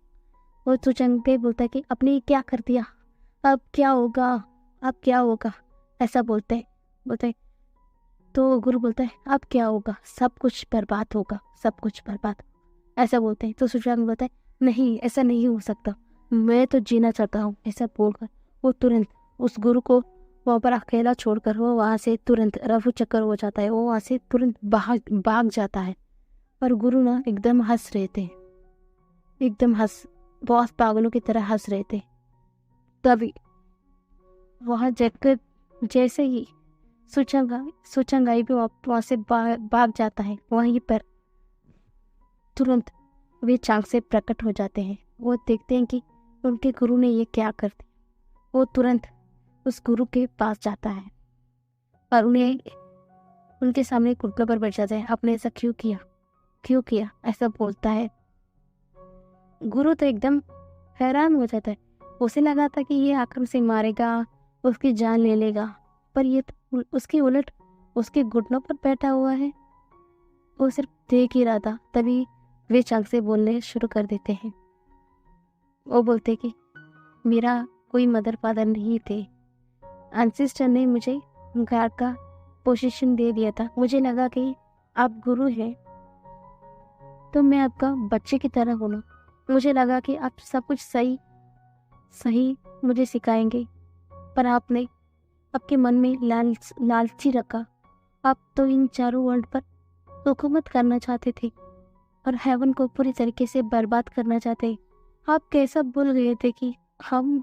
वो सुचंग पे बोलता है कि आपने क्या कर दिया, अब क्या होगा, ऐसा बोलते तो गुरु बोलता है अब क्या होगा, सब कुछ बर्बाद होगा, सब कुछ बर्बाद, ऐसा बोलते हैं। तो सुचंग बोलता है नहीं ऐसा नहीं हो सकता, मैं तो जीना चाहता हूँ, ऐसा बोलकर वो तुरंत उस गुरु को वहाँ पर अकेला छोड़कर वो वहाँ से तुरंत रफू चक्कर हो जाता है, वो वहाँ से तुरंत भाग जाता है। और गुरु ना एकदम हंस रहे थे, बहुत पागलों की तरह हंस रहे थे। तभी वहाँ जाकर जैसे ही सुचंगाई भी वहाँ से भाग जाता है, वहीं पर तुरंत वे चांग से प्रकट हो जाते हैं। वो देखते हैं कि उनके गुरु ने ये क्या कर दिया। वो तुरंत उस गुरु के पास जाता है और उनके सामने कुर्ता पर बैठ जाता है। आपने ऐसा क्यों किया, ऐसा बोलता है। गुरु तो एकदम हैरान हो जाता है, उसे लगा था कि ये आकर उसे मारेगा, उसकी जान ले लेगा, पर ये तो उसके उलट उसके घुटनों पर बैठा हुआ है। वो सिर्फ देख ही रहा था। तभी वे चंग से बोलने शुरू कर देते हैं। वो बोलते कि मेरा कोई मदर फादर नहीं थे, एंसेस्टर ने मुझे गार्ड का पोजीशन दे दिया था। मुझे लगा कि आप गुरु हैं तो मैं आपका बच्चे की तरह हूँ ना। मुझे लगा कि आप सब कुछ सही सही मुझे सिखाएंगे, पर आपने आपके मन में लालची रखा। आप तो इन चारों वर्ल्ड पर हुकूमत करना चाहते थे और हेवन को पूरी तरीके से बर्बाद करना चाहते। आप कैसा भूल गए थे कि हम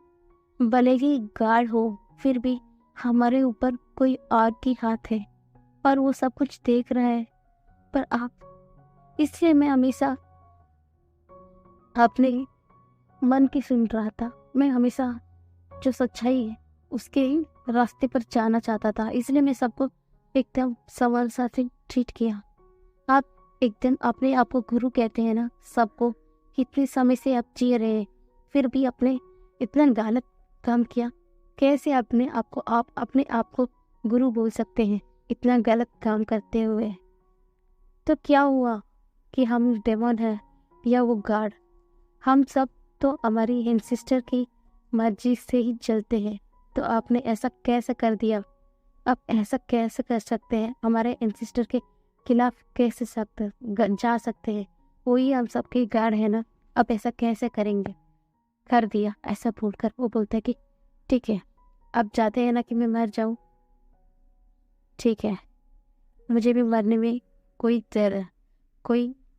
भले ही गार्ड हो, फिर भी हमारे ऊपर कोई और की हाथ है और वो सब कुछ देख रहा है। पर आप, इसलिए मैं हमेशा अपने मन की सुन रहा था। मैं हमेशा जो सच्चाई है उसके रास्ते पर जाना चाहता था, इसलिए मैं सबको एकदम सवाल साथ ट्रीट किया। आप एकदम अपने आप को गुरु कहते हैं ना सबको, कितने समय से आप जी रहे हैं, फिर भी आपने इतना गलत काम किया। कैसे अपने आप को गुरु बोल सकते हैं इतना गलत काम करते हुए? तो क्या हुआ कि हम डेमन है या वो गार्ड, हम सब तो हमारी एंसेस्टर की मर्जी से ही चलते हैं। तो आपने ऐसा कैसे कर दिया? आप ऐसा कैसे कर सकते हैं? हमारे एंसेस्टर के खिलाफ कैसे जा सकते हैं? वही हम सबके गार्ड है ना, अब ऐसा कैसे करेंगे? कर दिया ऐसा बोलकर वो बोलता है कि ठीक है, अब जाते हैं ना कि मैं मर जाऊं। ठीक है, मुझे भी मरने में कोई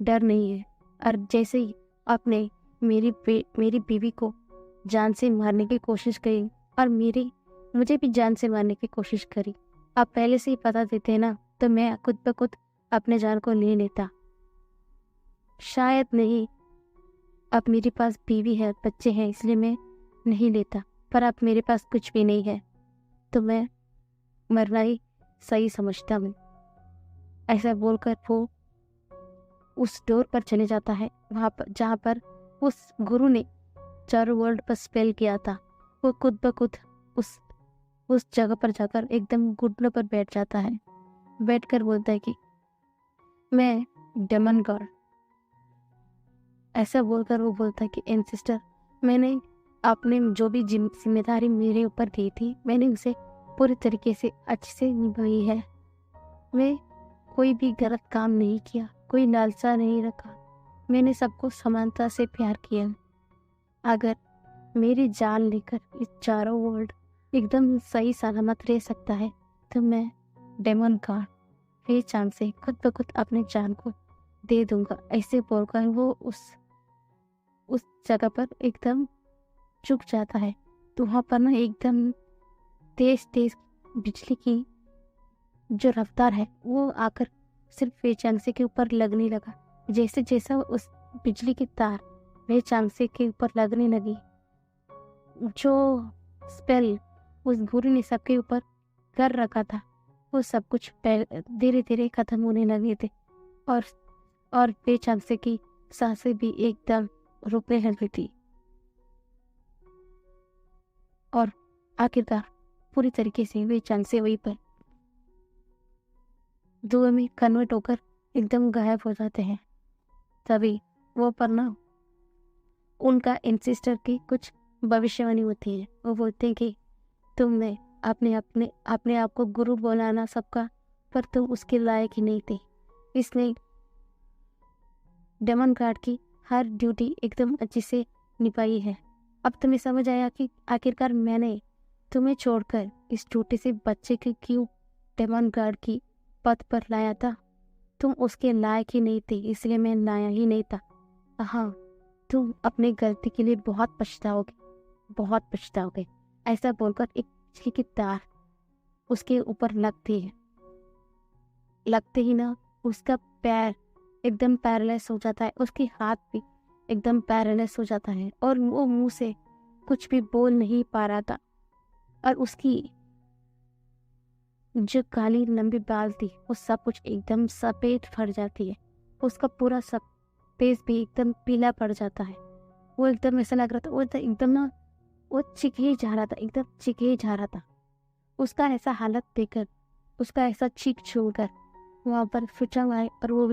डर नहीं है। और जैसे ही आपने मेरी बीवी को जान से मारने की कोशिश करी और मुझे भी जान से मारने की कोशिश करी, आप पहले से ही पता देते ना तो मैं खुद ब खुद अपने जान को ले लेता। शायद नहीं, अब मेरे पास बीवी है, बच्चे हैं, इसलिए मैं नहीं लेता, पर अब मेरे पास कुछ भी नहीं है तो मैं मरना ही सही समझता हूँ। ऐसा बोलकर वो उस डोर पर चले जाता है, वहाँ पर जहाँ पर उस गुरु ने चारों वर्ल्ड पर स्पेल किया था। वो खुद ब खुद उस जगह पर जाकर एकदम घुटनों पर बैठ जाता है। बैठकर बोलता है कि मैं डेमन गॉड। ऐसा बोलकर वो बोलता है कि एंसेस्टर, मैंने आपने जो भी जिम्मेदारी मेरे ऊपर दी थी मैंने उसे पूरी तरीके से अच्छे से निभाई है। मैं कोई भी गलत काम नहीं किया, कोई लालसा नहीं रखा, मैंने सबको समानता से प्यार किया। अगर मेरी जान लेकर इस चारों वर्ल्ड एकदम सही सलामत रह सकता है तो मैं डेमन गॉड चांद से खुद ब खुद अपने जान को दे दूंगा। ऐसे बोलकर वो उस जगह पर एकदम चुक जाता है। तो वहाँ पर ना एकदम तेज तेज बिजली की जो रफ्तार है वो आकर सिर्फ वे चांसे के ऊपर लगने लगा। जैसे जैसा उस बिजली की तार वे चांसे के ऊपर लगने लगी, जो स्पेल उस गुरु ने सबके ऊपर कर रखा था वो सब कुछ धीरे धीरे खत्म होने लगे थे। और वे चांसे की सांसें भी एकदम रुकने लगी थी और आखिरकार पूरी तरीके से वे चांसे वहीं पर धुएं में कन्वर्ट होकर एकदम गायब हो जाते हैं। तभी वो पर ना उनका एंसेस्टर की कुछ भविष्यवाणी होती है। वो बोलते हैं कि तुमने अपने आप को गुरु बनाना सबका, पर तुम उसके लायक ही नहीं थे। इसने डेमन गार्ड की हर ड्यूटी एकदम अच्छी से निभाई है। अब तुम्हें समझ आया कि आखिरकार मैंने तुम्हें छोड़कर इस छोटे से बच्चे के क्यों डेमन गार्ड की पद पर लाया था। तुम उसके लायक ही नहीं थे, इसलिए मैं लाया ही नहीं था। हाँ, तुम अपनी गलती के लिए बहुत पछताओगे। ऐसा बोलकर एक बिजली की तार उसके ऊपर लगती है। लगते ही ना उसका पैर एकदम पैरालाइज हो जाता है, उसके हाथ भी एकदम पैरालाइज हो जाता है और वो मुंह से कुछ भी बोल नहीं पा रहा था। और उसकी जो काली लंबी बाल थी वो सब कुछ एकदम सफेद पड़ जाती है। उसका पूरा सब फेस भी एकदम पीला पड़ जाता है। वो एकदम ऐसा लग रहा था, वो एकदम ना वो चीख ही जा रहा था, एकदम चीख ही जा रहा था। उसका ऐसा हालत देखकर, उसका ऐसा चीख सुनकर वहाँ पर फुचांग आए और वो